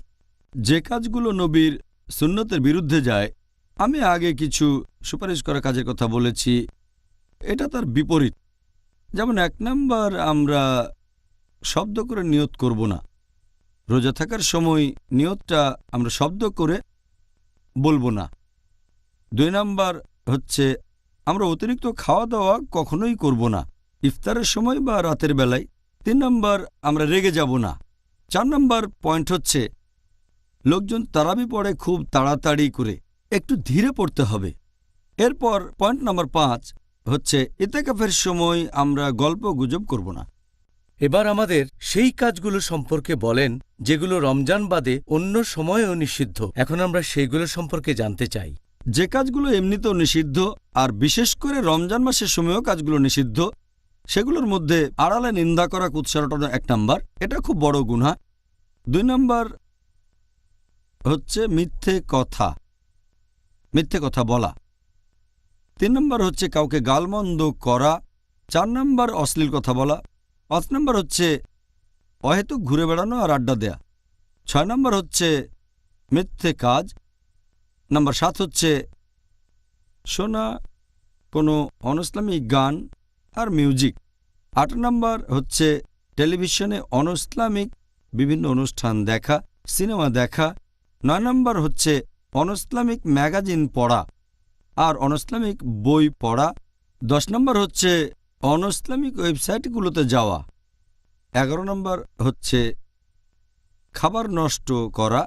যে কাজগুলো নবীর সুন্নতের বিরুদ্ধে যায়, আমি আগে কিছু সুপারিশ করা কাজের কথা বলেছি, এটা তার বিপরীত। যেমন 1 নাম্বার, আমরা শব্দ করে নিয়ত করব না। রোজা থাকার সময় নিয়তটা আমরা শব্দ করে বলবো না। 2 নাম্বার হচ্ছে আমরা অতিরিক্ত খাওয়া দাওয়া কখনোই করব না, ইফতারের সময় বা রাতের বেলায়। 3 নাম্বার, আমরা রেগে যাব না। 4 নাম্বার পয়েন্ট হচ্ছে লোকজন তারাবি পড়ে খুব তাড়াতাড়ি করে, একটু ধীরে পড়তে হবে। এরপর পয়েন্ট নাম্বার 5 হচ্ছে ইতিকাফের সময় আমরা গল্প গুজব করব না। এবার আমাদের সেই কাজগুলো সম্পর্কে বলেন যেগুলো রমজান বাদে অন্য সময়েও নিষিদ্ধ। এখন আমরা সেইগুলো সম্পর্কে জানতে চাই। যে কাজগুলো এমনিতেও নিষিদ্ধ আর বিশেষ করে রমজান মাসের সময়ও কাজগুলো নিষিদ্ধ, সেগুলোর মধ্যে আড়ালে নিন্দা করা, কুৎসারটানো 1 নাম্বার, এটা খুব বড় গুনাহ। 2 নাম্বার হচ্ছে মিথ্যে কথা বলা। 3 নাম্বার হচ্ছে কাউকে গালমন্দ করা। 4 নাম্বার অশ্লীল কথা বলা। 5 নাম্বার হচ্ছে অহেতুক ঘুরে বেড়ানো আর আড্ডা দেয়া। 6 নাম্বার হচ্ছে মিথ্যে কাজ। নাম্বার 7 হচ্ছে শোনা কোনো অনইসলামিক গান আর মিউজিক। 8 নাম্বার হচ্ছে টেলিভিশনে অনইসলামিক বিভিন্ন অনুষ্ঠান দেখা, সিনেমা দেখা। 9 নাম্বার হচ্ছে অনইসলামিক ম্যাগাজিন পড়া আর অনইসলামিক বই পড়া। 10 নাম্বার হচ্ছে অনইসলামিক ওয়েবসাইটগুলোতে যাওয়া। 11 নাম্বার হচ্ছে খাবার নষ্ট করা।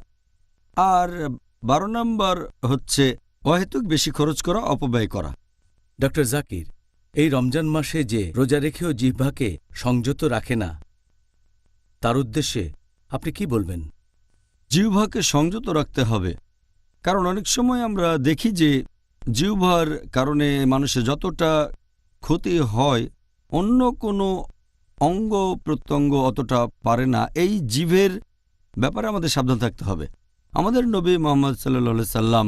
আর 12 নাম্বার হচ্ছে অহেতুক বেশি খরচ করা, অপব্যয় করা। ডক্টর জাকির, এই রমজান মাসে যে রোজা রেখেও জিহ্বাকে সংযত রাখে না, তার উদ্দেশ্যে আপনি কি বলবেন? জিহ্বাকে সংযত রাখতে হবে, কারণ অনেক সময় আমরা দেখি যে জিহ্বার কারণে মানুষের যতটা ক্ষতি হয় অন্য কোনো অঙ্গ প্রত্যঙ্গ অতটা পারে না। এই জিভের ব্যাপারে আমাদের সাবধান থাকতে হবে। আমাদের নবী মুহাম্মদ সাল্লাল্লাহু সাল্লাম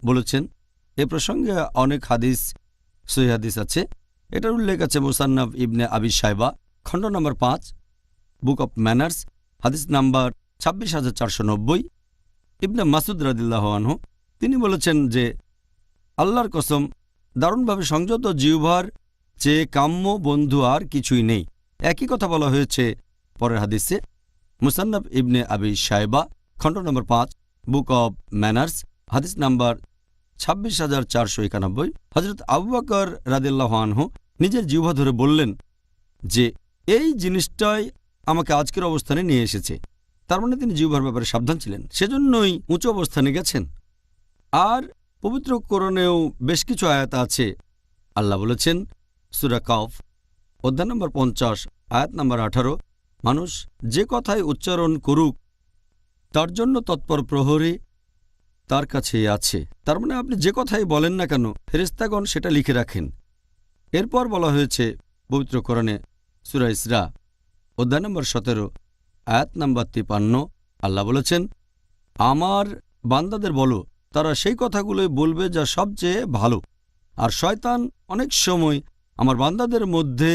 বলেছেন, এ প্রসঙ্গে অনেক হাদিস, সহিহ হাদিস আছে। এটার উল্লেখ আছে মুসান্নাফ ইবনে আবি শাইবা, খণ্ড নম্বর 5, বুক অব ম্যানার্স, হাদিস নাম্বার 26,490। ইবনে মাসুদ রাদিয়াল্লাহু আনহু তিনি বলেছেন যে, আল্লাহর কসম, দারুণভাবে সংযত জিহ্বার চেয়ে কাম্য বন্ধু আর কিছুই নেই। একই কথা বলা হয়েছে পরের হাদিসে, মুসান্নাফ ইবনে আবি শাইবা, খণ্ড নম্বর 5, বুক অব ম্যানার্স, হাদিস নাম্বার 26,491। হযরত আবু বকর রাদিয়াল্লাহু আনহু নিজের জিহ্বা ধরে বললেন যে, এই জিনিসটাই আমাকে আজকের অবস্থানে নিয়ে এসেছে। তার মানে তিনি জিহ্বার ব্যাপারে সাবধান ছিলেন, সেজন্যই উঁচু অবস্থানে গেছেন। আর পবিত্র কোরআনেও বেশ কিছু আয়াত আছে। আল্লাহ বলেছেন সূরা কাফ, অধ্যায় নম্বর 50, আয়াত নম্বর 18, মানুষ যে কথাই উচ্চারণ করুক তার জন্য তৎপর প্রহরী তার কাছেই আছে। তার মানে আপনি যে কথাই বলেন না কেন, ফেরেশতাগণ সেটা লিখে রাখেন। এরপর বলা হয়েছে পবিত্র কোরআনে সূরা ইসরা, অধ্যায় নম্বর 17, আয়াত নম্বর 53, আল্লাহ বলেছেন, আমার বান্দাদের বলো তারা সেই কথাগুলোই বলবে যা সবচেয়ে ভালো, আর শয়তান অনেক সময় আমার বান্দাদের মধ্যে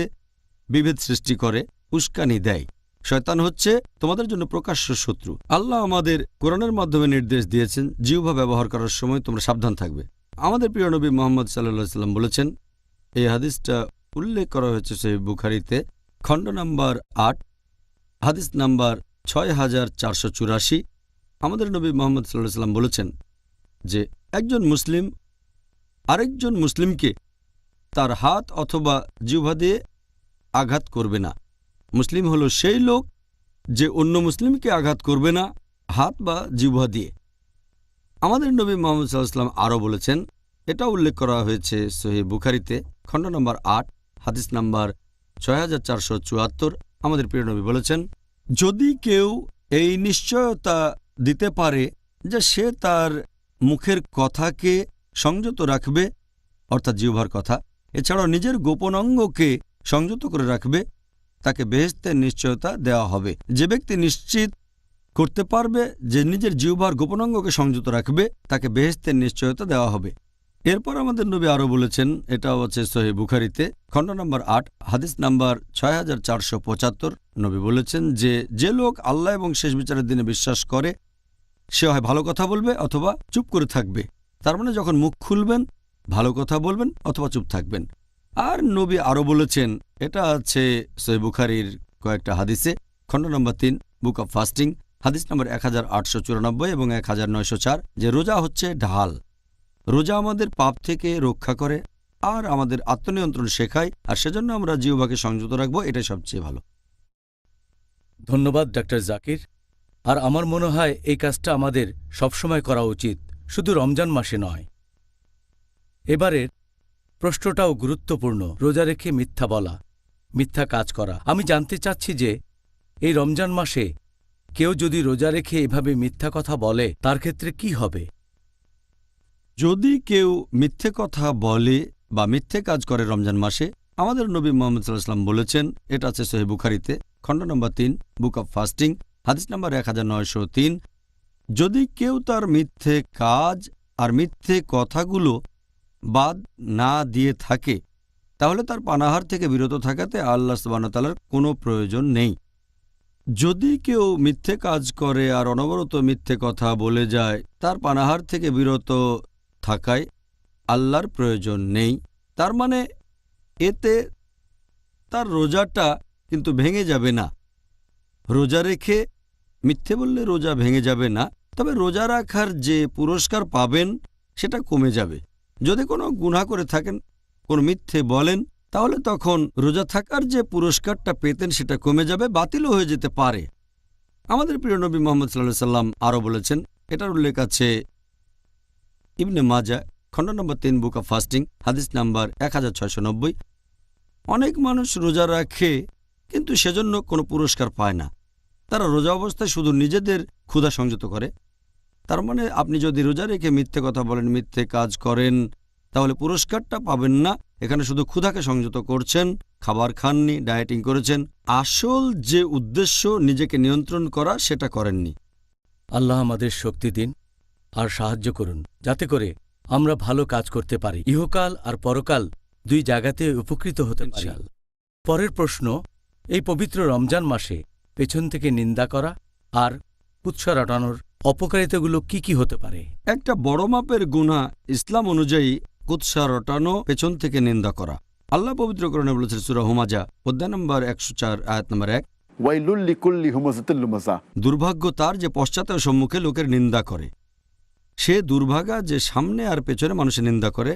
বিভেদ সৃষ্টি করে, উস্কানি দেয়। শয়তান হচ্ছে তোমাদের জন্য প্রকাশ্য শত্রু। আল্লাহ আমাদের কোরআনের মাধ্যমে নির্দেশ দিয়েছেন, জিহ্বা ব্যবহার করার সময় তোমরা সাবধান থাকবে। আমাদের প্রিয় নবী মুহাম্মদ সাল্লাল্লাহু আলাইহি সাল্লাম বলেছেন, এই হাদিসটা উল্লেখ করা হয়েছে সহিহ বুখারীতে, খণ্ড নাম্বার 8, হাদিস নাম্বার 6484। আমাদের নবী মুহাম্মদ সাল্লাল্লাহু আলাইহি সাল্লাম বলেছেন যে, একজন মুসলিম আরেকজন মুসলিমকে তার হাত অথবা জিহ্বা দিয়ে আঘাত করবে না। মুসলিম হলো সেই লোক যে অন্য মুসলিমকে আঘাত করবে না হাত বা জিহ্বা দিয়ে। আমাদের নবী মুহাম্মদ সাল্লাল্লাহু আলাইহি সাল্লাম আরও বলেছেন, এটা উল্লেখ করা হয়েছে সহিহ বুখারীতে, খণ্ড নম্বর 8, হাদিস নাম্বার 6474। আমাদের প্রিয় নবী বলেছেন, যদি কেউ এই নিশ্চয়তা দিতে পারে যে সে তার মুখের কথাকে সংযত রাখবে, অর্থাৎ জিহ্বার কথা, এছাড়াও নিজের গোপন অঙ্গকে সংযত করে রাখবে, তাকে বেহেশতের নিশ্চয়তা দেওয়া হবে। যে ব্যক্তি নিশ্চিত করতে পারবে যে নিজের জিহ্বার গোপন অঙ্গকে সংযত রাখবে, তাকে বেহেশতের নিশ্চয়তা দেওয়া হবে। এরপর আমাদের নবী আরও বলেছেন, এটা হচ্ছে সহিহ বুখারীতে, খণ্ড নম্বর 8, হাদিস নাম্বার 6475। নবী বলেছেন যে লোক আল্লাহ এবং শেষ বিচারের দিনে বিশ্বাস করে সে হয় ভালো কথা বলবে অথবা চুপ করে থাকবে। তার মানে যখন মুখ খুলবেন ভালো কথা বলবেন অথবা চুপ থাকবেন। আর নবী আরও বলেছেন, এটা আছে সহিহ বুখারীর কয়েকটা হাদিসে, খণ্ড নম্বর 3, বুক অব ফাস্টিং, হাদিস নম্বর 1894 এবং 1904, যে রোজা হচ্ছে ঢাল। রোজা আমাদের পাপ থেকে রক্ষা করে আর আমাদের আত্মনিয়ন্ত্রণ শেখায়, আর সেজন্য আমরা জিহ্বাকে সংযত রাখবো, এটাই সবচেয়ে ভালো। ধন্যবাদ ডাক্তার জাকির। আর আমার মনে হয় এই কাজটা আমাদের সবসময় করা উচিত, শুধু রমজান মাসে নয়। এবারের প্রশ্নটাও গুরুত্বপূর্ণ, রোজা রেখে মিথ্যা বলা, মিথ্যা কাজ করা। আমি জানতে চাচ্ছি যে এই রমজান মাসে কেউ যদি রোজা রেখে এভাবে মিথ্যা কথা বলে তার ক্ষেত্রে কি হবে? যদি কেউ মিথ্যে কথা বলে বা মিথ্যে কাজ করে রমজান মাসে, আমাদের নবী মুহাম্মদ সাল্লাল্লাহু আলাইহি সাল্লাম বলেছেন, এটা আছে সহিহ বুখারীতে, খণ্ড নম্বর 3, বুক অব ফাস্টিং, হাদিস নম্বর 1903, যদি কেউ তার মিথ্যে কাজ আর মিথ্যে কথাগুলো বাদ না দিয়ে থাকে, তাহলে তার পানাহার থেকে বিরত থাকাতে আল্লাহ সুবহানাহু ওয়া তাআলার কোনো প্রয়োজন নেই। যদি কেউ মিথ্যে কাজ করে আর অনবরত মিথ্যে কথা বলে যায়, তার পানাহার থেকে বিরত থাকায় আল্লাহর প্রয়োজন নেই। তার মানে এতে তার রোজাটা কিন্তু ভেঙে যাবে না। রোজা রেখে মিথ্যে বললে রোজা ভেঙে যাবে না, তবে রোজা রাখার যে পুরস্কার পাবেন সেটা কমে যাবে। যদি কোনো গুনাহ করে থাকেন, কোনো মিথ্যে বলেন, তাহলে তখন রোজা থাকার যে পুরস্কারটা পেতেন সেটা কমে যাবে, বাতিলও হয়ে যেতে পারে। আমাদের প্রিয় নবী মুহাম্মদ সাল্লাল্লাহু আলাইহি সাল্লাম আরও বলেছেন, এটার উল্লেখ আছে ইবনে মাজাহ, খণ্ড নম্বর 3, বুক অব ফাস্টিং, হাদিস নাম্বার 1690। অনেক মানুষ রোজা রাখে কিন্তু সেজন্য কোনো পুরস্কার পায় না। তারা রোজা অবস্থায় শুধু নিজেদের ক্ষুধা সংযত করে। তার মানে আপনি যদি রোজা রেখে মিথ্যে কথা বলেন, মিথ্যে কাজ করেন, তাহলে পুরস্কারটা পাবেন না। এখানে শুধু ক্ষুধাকে সংযত করছেন, খাবার খাননি, ডায়েটিং করেছেন। আসল যে উদ্দেশ্য নিজেকে নিয়ন্ত্রণ করা সেটা করেননি। আল্লাহ আমাদের শক্তি দিন আর সাহায্য করুন, যাতে করে আমরা ভালো কাজ করতে পারি, ইহকাল আর পরকাল দুই জায়গাতে উপকৃত হতে পারি। পরের প্রশ্ন, এই পবিত্র রমজান মাসে পেছন থেকে নিন্দা করা আর কুৎসা রটানোর অপকারিতাগুলো কি কি হতে পারে? একটা বড় মাপের গুনাহ ইসলাম অনুযায়ী কুৎসা রটানো, পেছন থেকে নিন্দা করা। আল্লাহ পবিত্রকরণে বলেছেন সূরা হুমাজা অধ্যায় নম্বর 104 আয়াত নম্বর 1, ওয়াইলুল লিকুল্লি হুমাযাতিল লুমাযা। দুর্ভাগ্য তার যে পশ্চাতের সম্মুখে লোকের নিন্দা করে। সে দুর্ভাগা যে সামনে আর পেছনে মানুষের নিন্দা করে।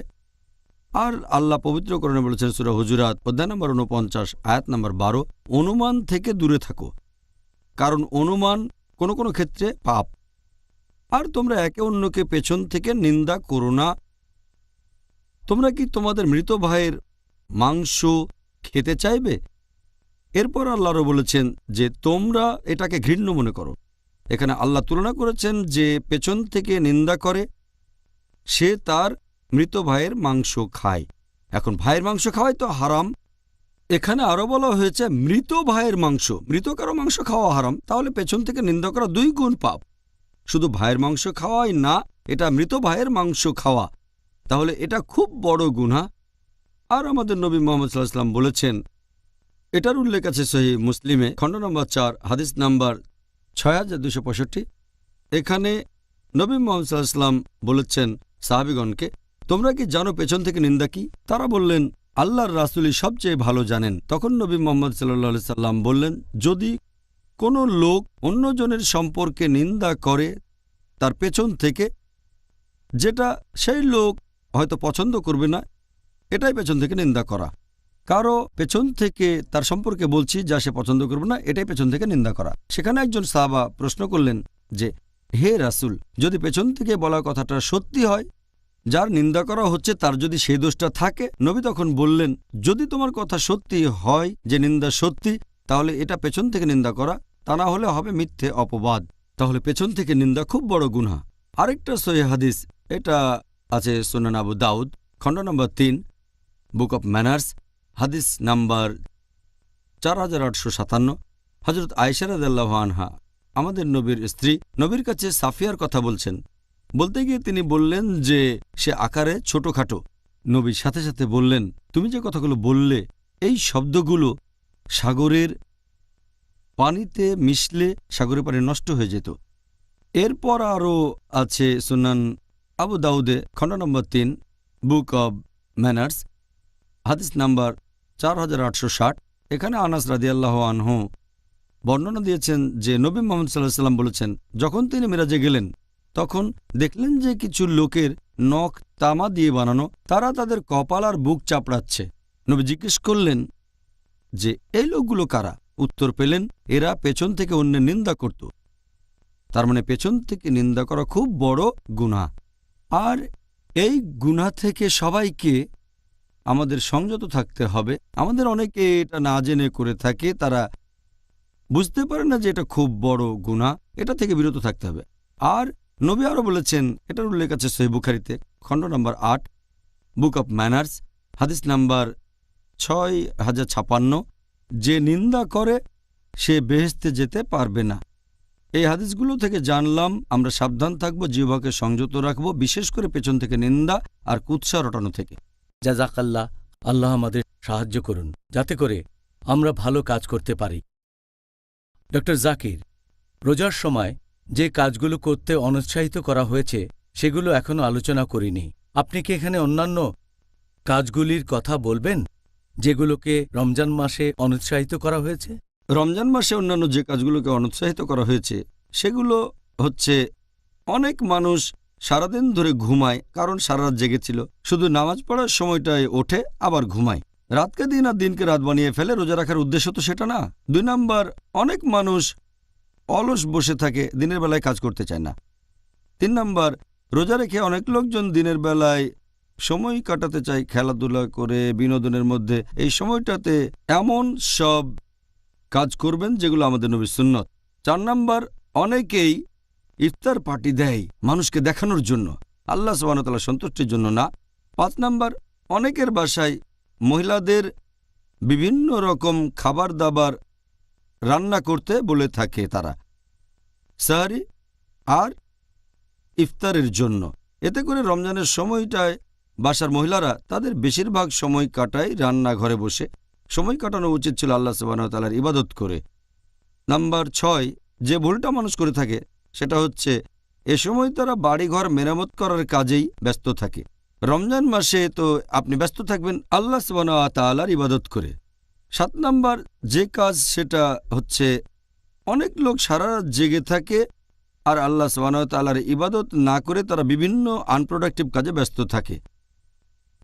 আর আল্লাহ পবিত্রকরণে বলেছেন সূরা হুজুরাত অধ্যায় নম্বর 49 আয়াত নম্বর 12, অনুমান থেকে দূরে থাকো, কারণ অনুমান কোনো কোনো ক্ষেত্রে পাপ। আর তোমরা একে অন্যকে পেছন থেকে নিন্দা করো না। তোমরা কি তোমাদের মৃত ভাইয়ের মাংস খেতে চাইবে? এরপর আল্লাহ আরও বলেছেন যে তোমরা এটাকে ঘৃণ্য মনে করো। এখানে আল্লাহ তুলনা করেছেন যে পেছন থেকে নিন্দা করে সে তার মৃত ভাইয়ের মাংস খায়। এখন ভাইয়ের মাংস খাওয়াই তো হারাম। এখানে আরও বলা হয়েছে মৃত ভাইয়ের মাংস। মৃত কারো মাংস খাওয়া হারাম, তাহলে পেছন থেকে নিন্দা করা 2 গুণ পাপ। শুধু ভাইয়ের মাংস খাওয়াই না, এটা মৃত ভাইয়ের মাংস খাওয়া, তাহলে এটা খুব বড় গুনাহ। আর আমাদের নবী মুহাম্মদ সাল্লাল্লাহু আলাইহি ওয়াসাল্লাম বলেছেন, এটার উল্লেখ আছে সহিহ মুসলিমে খণ্ড নম্বর 4 হাদিস নাম্বার 6265। এখানে নবী মুহাম্মদ সাল্লাল্লাহু আলাইহি ওয়াসাল্লাম বলেছেন সাহাবীগণকে, তোমরা কি জানো পেছন থেকে নিন্দা কি? তারা বললেন, আল্লাহর রাসূলই সবচেয়ে ভালো জানেন। তখন নবী মুহাম্মদ সাল্লাল্লাহু আলাইহি ওয়াসাল্লাম বললেন, যদি কোনো লোক অন্যজনের সম্পর্কে নিন্দা করে তার পেছন থেকে, যেটা সেই লোক হয়তো পছন্দ করবে না, এটাই পেছন থেকে নিন্দা করা। কারো পেছন থেকে তার সম্পর্কে বলছি যা সে পছন্দ করবে না, এটাই পেছন থেকে নিন্দা করা। সেখানে একজন সাহাবা প্রশ্ন করলেন যে, হে রাসূল, যদি পেছন থেকে বলা কথাটা সত্যি হয়, যার নিন্দা করা হচ্ছে তার যদি সেই দোষটা থাকে? নবী তখন বললেন, যদি তোমার কথা সত্যি হয় যে নিন্দা সত্যি, তাহলে এটা পেছন থেকে নিন্দা করা, তা না হলে হবে মিথ্যে অপবাদ। তাহলে পেছন থেকে নিন্দা খুব বড় গুনাহ। আরেকটা সহিহ হাদিস, এটা আছে সুনান আবু দাউদ খণ্ড নম্বর 3 বুক অব ম্যানার্স হাদিস নাম্বার 4857। হযরত আয়েশা রাদিয়াল্লাহু আনহা, আমাদের নবীর স্ত্রী, নবীর কাছে সাফিয়ার কথা বলছেন। বলতে গিয়ে তিনি বললেন যে সে আকারে ছোটখাটো। নবীর সাথে সাথে বললেন, তুমি যে কথাগুলো বললে, এই শব্দগুলো সাগরের পানিতে মিশলে সাগরের পানি নষ্ট হয়ে যেত। এরপর আরও আছে সুনান আবু দাউদে খণ্ড নম্বর 3 বুক অব ম্যানার্স হাদিস নাম্বার 4860। এখানে আনাস রাদিয়াল্লাহু আনহু বর্ণনা দিয়েছেন যে নবী মুহাম্মদ সাল্লাল্লাহু আলাইহি ওয়াসাল্লাম বলেছেন, যখন তিনি মিরাজে গেলেন তখন দেখলেন যে কিছু লোকের নখ তামা দিয়ে বানানো, তারা তাদের কপাল আর বুক চাপড়াচ্ছে। নবী জিজ্ঞেস করলেন যে এই লোকগুলো কারা? উত্তর পেলেন, এরা পেছন থেকে অন্যের নিন্দা করত। তার মানে পেছন থেকে নিন্দা করা খুব বড় গুনাহ। আর এই গুনাহ থেকে সবাইকে আমাদের সংযত থাকতে হবে। আমাদের অনেকে এটা না জেনে করে থাকে, তারা বুঝতে পারে না যে এটা খুব বড় গুনাহ, এটা থেকে বিরত থাকতে হবে। আর নবী আরও বলেছেন, এটার উল্লেখ আছে সহিহ বুখারীতে খণ্ড নম্বর 8 বুক অব ম্যানার্স হাদিস নাম্বার 6056, যে নিন্দা করে সে বেহেশতে যেতে পারবে না। এই হাদিসগুলো থেকে জানলাম আমরা সাবধান থাকব, জিহ্বাকে সংযত রাখব, বিশেষ করে পেছন থেকে নিন্দা আর কুৎসা রটানো থেকে। জাযাকাল্লাহ। আল্লাহ আমাদের সাহায্য করুন, যাতে করে আমরা ভালো কাজ করতে পারি। ডক্টর জাকির, রোজার সময় যে কাজগুলো করতে অনুৎসাহিত করা হয়েছে সেগুলো এখনও আলোচনা করিনি। আপনি কি এখানে অন্যান্য কাজগুলির কথা বলবেন যেগুলোকে রমজান মাসে অনুৎসাহিত করা হয়েছে? রমজান মাসে অন্যান্য যে কাজগুলোকে অনুৎসাহিত করা হয়েছে সেগুলো হচ্ছে, অনেক মানুষ সারাদিন ধরে ঘুমায় কারণ সারা রাত জেগেছিল, শুধু নামাজ পড়ার সময়টায় ওঠে আবার ঘুমায়। রাতকে দিন আর দিনকে রাত বানিয়ে ফেলে। রোজা রাখার উদ্দেশ্য তো সেটা না। 2 নাম্বার, অনেক মানুষ অলস বসে থাকে, দিনের বেলায় কাজ করতে চায় না। 3 নাম্বার, রোজা রেখে অনেক লোকজন দিনের বেলায় সময় কাটাতে চায় খেলাধুলা করে, বিনোদনের মধ্যে। এই সময়টাতে এমন সব কাজ করবেন যেগুলো আমাদের নবীর সুন্নত। 4 নাম্বার, অনেকেই ইফতার পার্টি দেয় মানুষকে দেখানোর জন্য, আল্লাহ সুবহানাহু ওয়া তাআলার সন্তুষ্টির জন্য না। 5 নাম্বার, অনেকের বাসায় মহিলাদের বিভিন্ন রকম খাবার দাবার রান্না করতে বলে থাকে তারা সাহরি আর ইফতারের জন্য। এতে করে রমজানের সময়টায় বাসার মহিলারা তাদের বেশিরভাগ সময় কাটায় রান্নাঘরে বসে। সময় কাটানো উচিত ছিল আল্লাহ সুবহানাহু ওয়া তাআলার ইবাদত করে। নাম্বার 6, যে ভুলটা মানুষ করে থাকে সেটা হচ্ছে এ সময় তারা বাড়িঘর মেরামত করার কাজেই ব্যস্ত থাকে। রমজান মাসে তো আপনি ব্যস্ত থাকবেন আল্লাহ সুবহানাহু ওয়া তাআলার ইবাদত করে। 7 নাম্বার যে কাজ সেটা হচ্ছে অনেক লোক সারা রাত জেগে থাকে আর আল্লাহ সুবহানাহু ওয়া তাআলার ইবাদত না করে তারা বিভিন্ন আনপ্রোডাক্টিভ কাজে ব্যস্ত থাকে।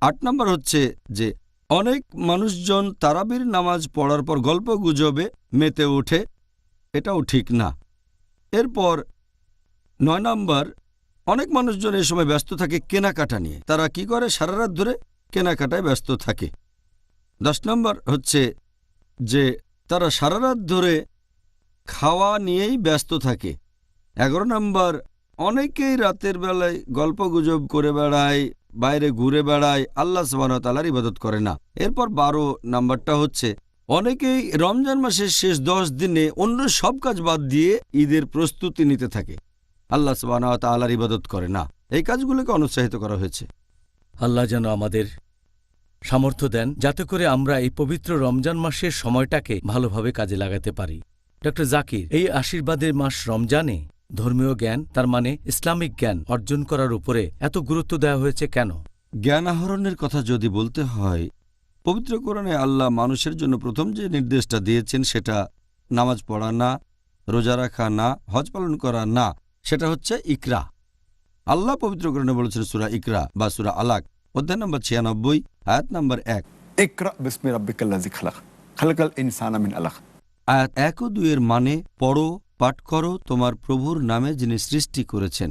8 নাম্বার হচ্ছে যে অনেক মানুষজন তারাবির নামাজ পড়ার পর গল্প গুজবে মেতে ওঠে, এটাও ঠিক না। এরপর 9 নাম্বার, অনেক মানুষজন এই সময় ব্যস্ত থাকে কেনাকাটা নিয়ে। তারা কি করে? সারা রাত ধরে কেনাকাটায় ব্যস্ত থাকে। 10 নাম্বার হচ্ছে যে তারা সারা রাত ধরে খাওয়া নিয়েই ব্যস্ত থাকে। 11 নাম্বার, অনেকেই রাতের বেলায় গল্পগুজব করে বেড়ায়, বাইরে ঘুরে বেড়ায়, আল্লাহ সুবহানাহু ওয়া তাআলার ইবাদত করে না। এরপর 12 নাম্বারটা হচ্ছে অনেকেই রমজান মাসের শেষ 10 দিনে অন্য সব কাজ বাদ দিয়ে ঈদের প্রস্তুতি নিতে থাকে, আল্লাহ সুবহানাহু ওয়া তাআলার ইবাদত করে না। এই কাজগুলোকে অনুৎসাহিত করা হয়েছে। আল্লাহ যেন আমাদের সামর্থ্য দেন যাতে করে আমরা এই পবিত্র রমজান মাসের সময়টাকে ভালোভাবে কাজে লাগাতে পারি। ডক্টর জাকির, এই আশীর্বাদের মাস রমজানে ধর্মীয় জ্ঞান, তার মানে ইসলামিক জ্ঞান অর্জন করার উপরে এত গুরুত্ব দেওয়া হয়েছে কেন? জ্ঞান আহরণের কথা যদি বলতে হয়, পবিত্র কোরআনে আল্লাহ মানুষের জন্য প্রথম যে নির্দেশটা দিয়েছেন সেটা নামাজ পড়া না, রোজা রাখা না, হজ পালন করা না, সেটা হচ্ছে ইকরা। আল্লাহ পবিত্র কোরআনে বলেছেন সূরা ইকরা বা সূরা আলাক অধ্যায় নম্বর 96 আয়াত নম্বর 1, ইকরা বিসমি রাব্বিকাল্লাযী খালাক খালাকাল ইনসানা মিন আলাক। আয়াত 1 ও 2 এর মানে পড়ো, পাঠ করো তোমার প্রভুর নামে যিনি সৃষ্টি করেছেন,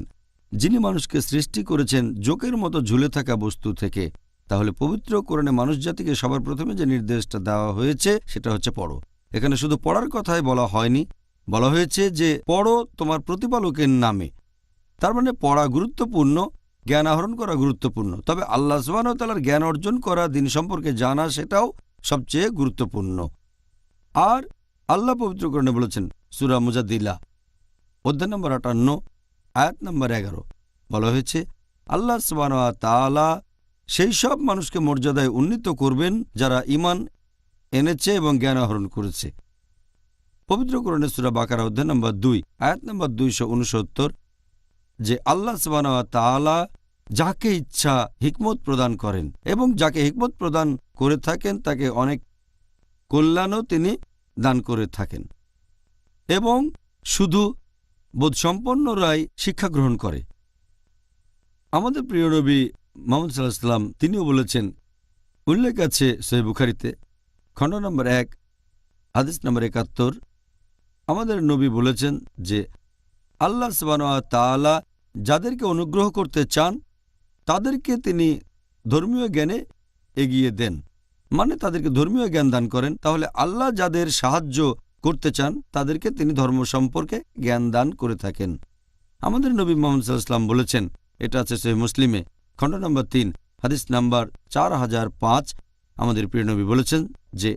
যিনি মানুষকে সৃষ্টি করেছেন জোকের মতো ঝুলে থাকা বস্তু থেকে। তাহলে পবিত্র কোরআনে মানুষ জাতিকে সবার প্রথমে যে নির্দেশটা দেওয়া হয়েছে সেটা হচ্ছে পড়ো। এখানে শুধু পড়ার কথাই বলা হয়নি, বলা হয়েছে যে পড়ো তোমার প্রতিপালকের নামে। তার মানে পড়া গুরুত্বপূর্ণ, জ্ঞান আহরণ করা গুরুত্বপূর্ণ, তবে আল্লাহ সুবহানাহু ওয়া তাআলার জ্ঞান অর্জন করা, দিন সম্পর্কে জানা, সেটাও সবচেয়ে গুরুত্বপূর্ণ। আর আল্লাহ পবিত্র কোরআনে বলেছেন সূরা মুজাদ্দিলা অধ্যায় নম্বর 58 আয়াত নম্বর 11, বলা হয়েছে আল্লাহ সুবহানাহু ওয়া তাআলা সেই সব মানুষকে মর্যাদায় উন্নীত করবেন যারা ঈমান এনেছে এবং জ্ঞান আহরণ করেছে। পবিত্র কোরআনে সূরা বাকারা অধ্যায় নম্বর 2 আয়াত নম্বর 269, যে আল্লাহ সুবহানাহু ওয়া তাআলা যাকে ইচ্ছা হিকমত প্রদান করেন এবং যাকে হিকমত প্রদান করে থাকেন তাকে অনেক কল্যাণও তিনি দান করে থাকেন, এবং শুধু বোধসম্পন্নরাই শিক্ষা গ্রহণ করে। আমাদের প্রিয় নবী মুহাম্মদ সাল্লাল্লাহু আলাইহি ওয়াসাল্লাম তিনিও বলেছেন, উল্লেখ আছে সহিহ বুখারীতে খণ্ড নম্বর 1 হাদিস নম্বর 71, আমাদের নবী বলেছেন যে আল্লাহ সুবহানাহু ওয়া তাআলা যাদেরকে অনুগ্রহ করতে চান তাদেরকে তিনি ধর্মীয় জ্ঞানে এগিয়ে দেন, মানে তাদেরকে ধর্মীয় জ্ঞান দান করেন। তাহলে আল্লাহ যাদের সাহায্য করতে চান তাদেরকে তিনি ধর্ম সম্পর্কে জ্ঞান দান করে থাকেন। আমাদের নবী মুহাম্মদ সাল্লাল্লাহু আলাইহি ওয়াসাল্লাম বলেছেন, এটা আছে সহিহ মুসলিমে খণ্ড নম্বর 3 হাদিস নাম্বার 4005, আমাদের প্রিয় নবী বলেছেন যে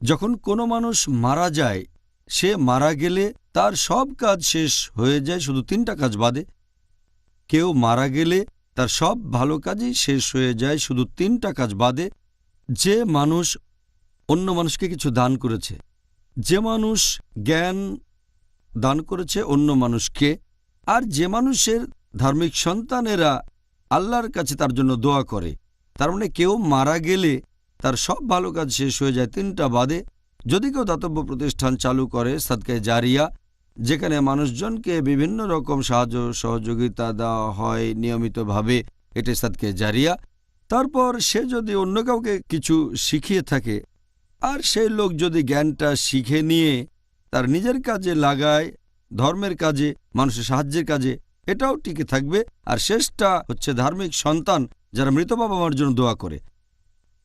যখন কোনো মানুষ মারা যায়, সে মারা গেলে তার সব কাজ শেষ হয়ে যায় শুধু 3টা কাজ বাদে। কেউ মারা গেলে তার সব ভালো কাজই শেষ হয়ে যায় শুধু 3টা কাজ বাদে। যে মানুষ অন্য মানুষকে কিছু দান করেছে, যে মানুষ জ্ঞান দান করেছে অন্য মানুষকে, আর যে মানুষের ধার্মিক সন্তানেরা আল্লাহর কাছে তার জন্য দোয়া করে। তার মানে কেউ মারা গেলে তার সব ভালো কাজ শেষ হয়ে যায় 3টা বাদে। যদি কেউ দাতব্য প্রতিষ্ঠান চালু করে সাদকায়ে জারিয়া, যেখানে মানুষজনকে বিভিন্ন রকম সাহায্য সহযোগিতা দেওয়া হয় নিয়মিতভাবে, এটি সাদকায়ে জারিয়া। তারপর সে যদি অন্য কাউকে কিছু শিখিয়ে থাকে আর সেই লোক যদি জ্ঞানটা শিখে নিয়ে তার নিজের কাজে লাগায়, ধর্মের কাজে, মানুষের সাহায্যের কাজে, এটাও টিকে থাকবে। আর শেষটা হচ্ছে ধার্মিক সন্তান যারা মৃত বাবা মার জন্য দোয়া করে।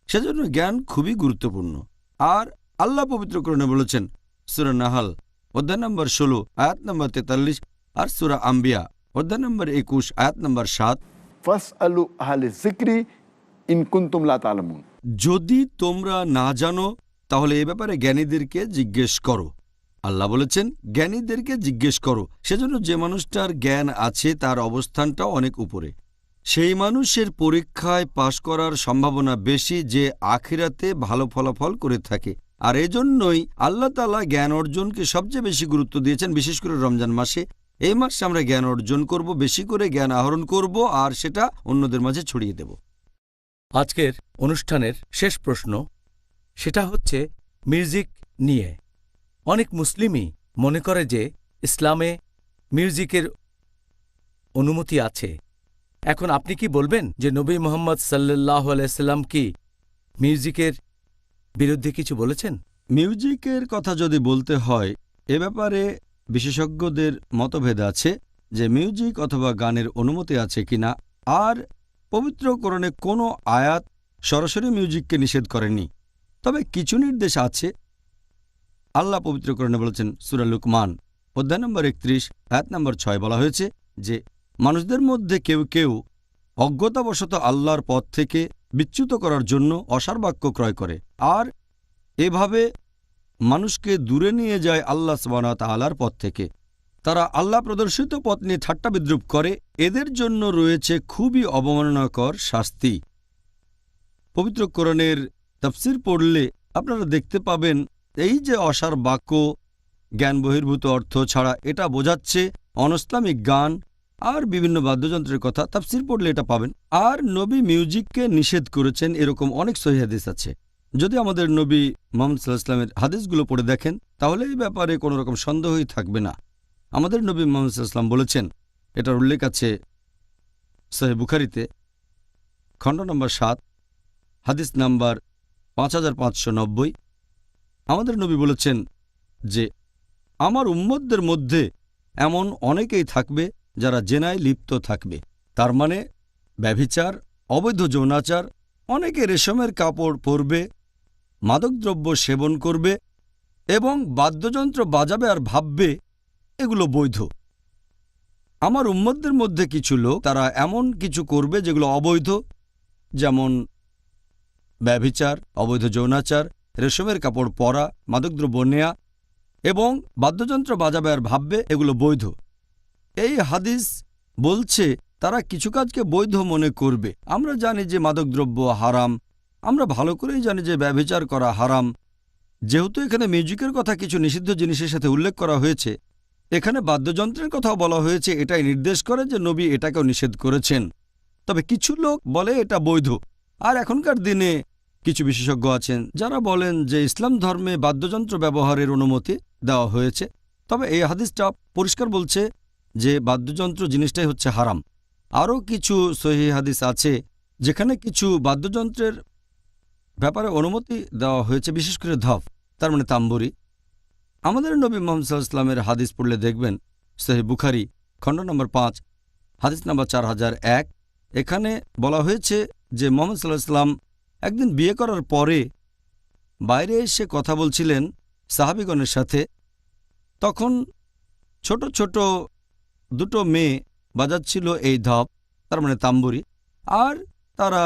সেজন্য জ্ঞান খুবই গুরুত্বপূর্ণ। আর আল্লাহ পবিত্র কোরআনে বলেছেন সূরা নাহাল অধ্যায় নম্বর 16 আয়াত নম্বর 43 আর সূরা আম্বিয়া অধ্যায় নম্বর 21 আয়াত নম্বর 7, ফাসআলু আহলে যিকরি ইনকুন্তুম লা তা'লামুন। যদি তোমরা না জানো তাহলে এ ব্যাপারে জ্ঞানীদেরকে জিজ্ঞেস করো। আল্লাহ বলেছেন জ্ঞানীদেরকে জিজ্ঞেস করো। সেজন্য যে মানুষটার জ্ঞান আছে তার অবস্থানটা অনেক উপরে। সেই মানুষের পরীক্ষায় পাশ করার সম্ভাবনা বেশি যে আখিরাতে ভালো ফলাফল করে থাকে। আর এজন্যই আল্লাহ তাআলা জ্ঞান অর্জনকে সবচেয়ে বেশি গুরুত্ব দিয়েছেন, বিশেষ করে রমজান মাসে। এই মাসে আমরা জ্ঞান অর্জন করব, বেশি করে জ্ঞান আহরণ করব, আর সেটা অন্যদের মাঝে ছড়িয়ে দেব। আজকের অনুষ্ঠানের শেষ প্রশ্ন, সেটা হচ্ছে মিউজিক নিয়ে। অনেক মুসলিমই মনে করে যে ইসলামে মিউজিকের অনুমতি আছে। এখন আপনি কি বলবেন যে নবী মুহাম্মদ সাল্লাল্লাহু আলাইহি সাল্লাম কি মিউজিকের বিরুদ্ধে কিছু বলেছেন? মিউজিকের কথা যদি বলতে হয়, এ ব্যাপারে বিশেষজ্ঞদের মতভেদ আছে যে মিউজিক অথবা গানের অনুমতি আছে কিনা। আর পবিত্র কোরআনে কোনো আয়াত সরাসরি মিউজিককে নিষেধ করেনি, তবে কিছু নির্দেশ আছে। আল্লাহ পবিত্র কোরআনে বলেছেন, সূরা লুকমান অধ্যায় নম্বর 31 আয়াত নম্বর 6 বলা হয়েছে যে মানুষদের মধ্যে কেউ কেউ অজ্ঞতাবশত আল্লাহর পথ থেকে বিচ্যুত করার জন্য অসার বাক্য ক্রয় করে, আর এভাবে মানুষকে দূরে নিয়ে যায় আল্লাহ সুবহানাহু ওয়া তাআলার পথ থেকে। তারা আল্লাহ প্রদর্শিত পথ নিয়ে ঠাট্টা বিদ্রূপ করে। এদের জন্য রয়েছে খুবই অবমাননাকর শাস্তি। পবিত্র কোরআনের তাফসীর পড়লে আপনারা দেখতে পাবেন এই যে অসার বাক্য, জ্ঞান বহির্ভূত অর্থ ছাড়া, এটা বোঝাচ্ছে অনইসলামিক গান আর বিভিন্ন বাদ্যযন্ত্রের কথা। তাফসীর পড়লে এটা পাবেন। আর নবী মিউজিককে নিষেধ করেছেন এরকম অনেক সহিহ হাদিস আছে। যদি আমাদের নবী মুহাম্মদ সাল্লাল্লাহু আলাইহি ওয়াসাল্লামের হাদিসগুলো পড়ে দেখেন তাহলে এই ব্যাপারে কোনো রকম সন্দেহই থাকবে না। আমাদের নবী মুহাম্মদ সাল্লাল্লাহু আলাইহি ওয়াসাল্লাম বলেছেন, এটার উল্লেখ আছে সহিহ বুখারীতে খণ্ড নম্বর 7 হাদিস নাম্বার 5590। আমাদের নবী বলেছেন যে আমার উম্মতদের মধ্যে এমন অনেকেই থাকবে যারা জেনায় লিপ্ত থাকবে। তার মানে ব্যভিচার, অবৈধ যৌনাচার, অনেকে রেশমের কাপড় পরবে, মাদকদ্রব্য সেবন করবে এবং বাদ্যযন্ত্র বাজাবে আর ভাববে এগুলো বৈধ। আমার উম্মতদের মধ্যে কিছু লোক তারা এমন কিছু করবে যেগুলো অবৈধ, যেমন ব্যভিচার, অবৈধ যৌনাচার, রেশমের কাপড় পরা, মাদকদ্রব্য নেয়া এবং বাদ্যযন্ত্র বাজাবে আর ভাববে এগুলো বৈধ। এই হাদিস বলছে তারা কিছু কাজকে বৈধ মনে করবে। আমরা জানি যে মাদকদ্রব্য হারাম, আমরা ভালো করেই জানি যে ব্যভিচার করা হারাম। যেহেতু এখানে মিউজিকের কথা কিছু নিষিদ্ধ জিনিসের সাথে উল্লেখ করা হয়েছে, এখানে বাদ্যযন্ত্রের কথাও বলা হয়েছে, এটাই নির্দেশ করে যে নবী এটাকেও নিষেধ করেছেন। তবে কিছু লোক বলে এটা বৈধ। আর এখনকার দিনে কিছু বিশেষজ্ঞ আছেন যারা বলেন যে ইসলাম ধর্মে বাদ্যযন্ত্র ব্যবহারের অনুমতি দেওয়া হয়েছে। তবে এই হাদিসটা পরিষ্কার বলছে যে বাদ্যযন্ত্র জিনিসটাই হচ্ছে হারাম। আরও কিছু সহিহ হাদিস আছে যেখানে কিছু বাদ্যযন্ত্রের ব্যাপারে অনুমতি দেওয়া হয়েছে, বিশেষ করে ধপ, তার মানে তাম্বুরি। আমাদের নবী মুহাম্মদ সাল্লাল্লাহু আলাইহি ওয়াসাল্লামের হাদিস পড়লে দেখবেন সহিহ বুখারী খণ্ড নম্বর 5 হাদিস নম্বর 4001। এখানে বলা হয়েছে যে মুহাম্মদ সাল্লাল্লাহু আলাইহি ওয়াসাল্লাম একদিন বিয়ে করার পরে বাইরে এসে কথা বলছিলেন সাহাবীগণের সাথে। তখন ছোট ছোট দুটো মেয়ে বাজাচ্ছিল এই ধপ, তার মানে তাম্বুরি, আর তারা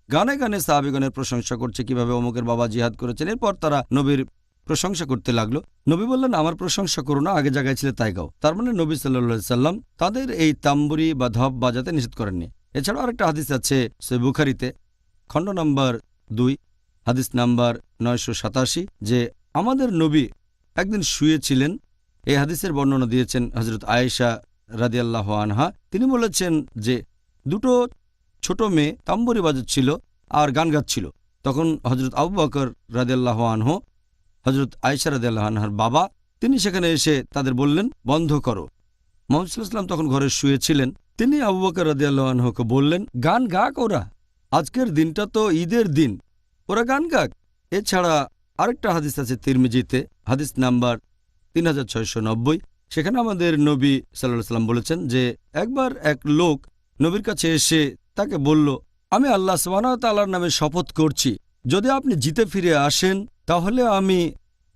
গানে গানে সাহাবীগণের প্রশংসা করছে কিভাবে অমুকের বাবা জিহাদ করেছেন। এরপর তারা নবীর প্রশংসা করতে লাগলো। নবী বললেন, আমার প্রশংসা করো না, আগে জায়গায় ছিলে তাই গাও। তার মানে নবী সাল্লাল্লাহু আলাইহি সাল্লাম তাদের এই তাম্বুরি বা ধপ বাজাতে নিষেধ করেননি। এছাড়াও আরেকটা হাদিস আছে সহিহ বুখারীতে খণ্ড নম্বর 2 হাদিস নাম্বার 987 যে আমাদের নবী একদিন শুয়েছিলেন। এই হাদিসের বর্ণনা দিয়েছেন হযরত আয়েশা রাদিয়াল্লাহু আনহা। তিনি বলেছেন যে দুটো ছোট মেয়ে তাম্বুরি বাজাচ্ছিল আর গান গাচ্ছিল। তখন হযরত আবু বকর রাদিয়াল্লাহু আনহু, হযরত আয়েশা রাদিয়াল্লাহু আনহার বাবা, তিনি সেখানে এসে তাদের বললেন, বন্ধ করো। মুহাম্মদ সাল্লাল্লাহু আলাইহি ওয়াসাল্লাম তখন ঘরে শুয়েছিলেন। তিনি আবু বকর রাদিয়াল্লাহু আনহুকে বললেন, গান গাক ওরা, আজকের দিনটা তো ঈদের দিন, ওরা গান গাক। এছাড়া আরেকটা হাদিস আছে তিরমিজিতে হাদিস নাম্বার 3690। সেখানে আমাদের নবী সাল্লাল্লাহু আলাইহি ওয়াসাল্লাম বলেছেন যে একবার এক লোক নবীর কাছে এসে তাকে বলল, আমি আল্লাহ সুবহানাহু ওয়া তাআলার নামে শপথ করছি, যদি আপনি জিতে ফিরে আসেন তাহলে আমি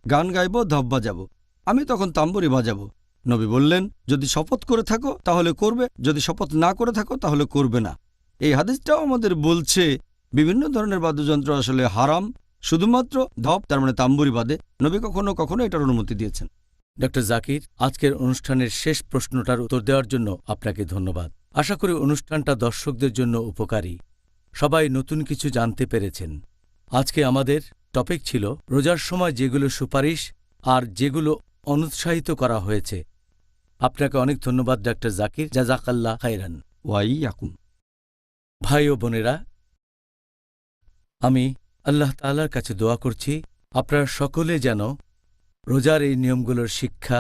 গান গাইব, ধপ বাজাবো, আমি তখন তাম্বুরি বাজাবো। নবী বললেন, যদি শপথ করে থাকো তাহলে করবে, যদি শপথ না করে থাকো তাহলে করবে না। এই হাদিসটাও আমাদের বলছে বিভিন্ন ধরনের বাদ্যযন্ত্র আসলে হারাম, শুধুমাত্র ধপ তার মানে তাম্বুরি বাদে। নবী কখনো কখনো এটার অনুমতি দিয়েছেন। ডক্টর জাকির, আজকের অনুষ্ঠানের শেষ প্রশ্নটার উত্তর দেওয়ার জন্য আপনাকে ধন্যবাদ। আশা করি অনুষ্ঠানটা দর্শকদের জন্য উপকারী। সবাই নতুন কিছু জানতে পেরেছেন। আজকে আমাদের টপিক ছিল রোজার সময় যেগুলো সুপারিশ আর যেগুলো অনুৎসাহিত করা হয়েছে। আপনাকে অনেক ধন্যবাদ ডক্টর জাকির, জাযাকাল্লাহ খাইরান। ওয়াইয়াকুম। ভাই ও বোনেরা, আমি আল্লাহ তাআলার কাছে দোয়া করছি আপনারা সকলে যেন রোজার এই নিয়মগুলোর শিক্ষা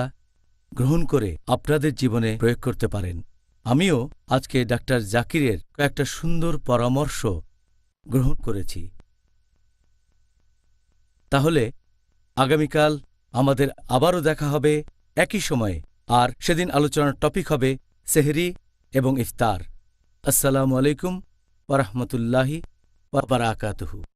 গ্রহণ করে আপনাদের জীবনে প্রয়োগ করতে পারেন। আমিও আজকে ডাক্তার জাকিরের কয়েকটা সুন্দর পরামর্শ গ্রহণ করেছি। তাহলে আগামীকাল আমাদের আবারও দেখা হবে একই সময়ে, আর সেদিন আলোচনার টপিক হবে সেহরি এবং ইফতার। আসসালামু আলাইকুম ওয়া রাহমাতুল্লাহি ওয়া বারাকাতুহু।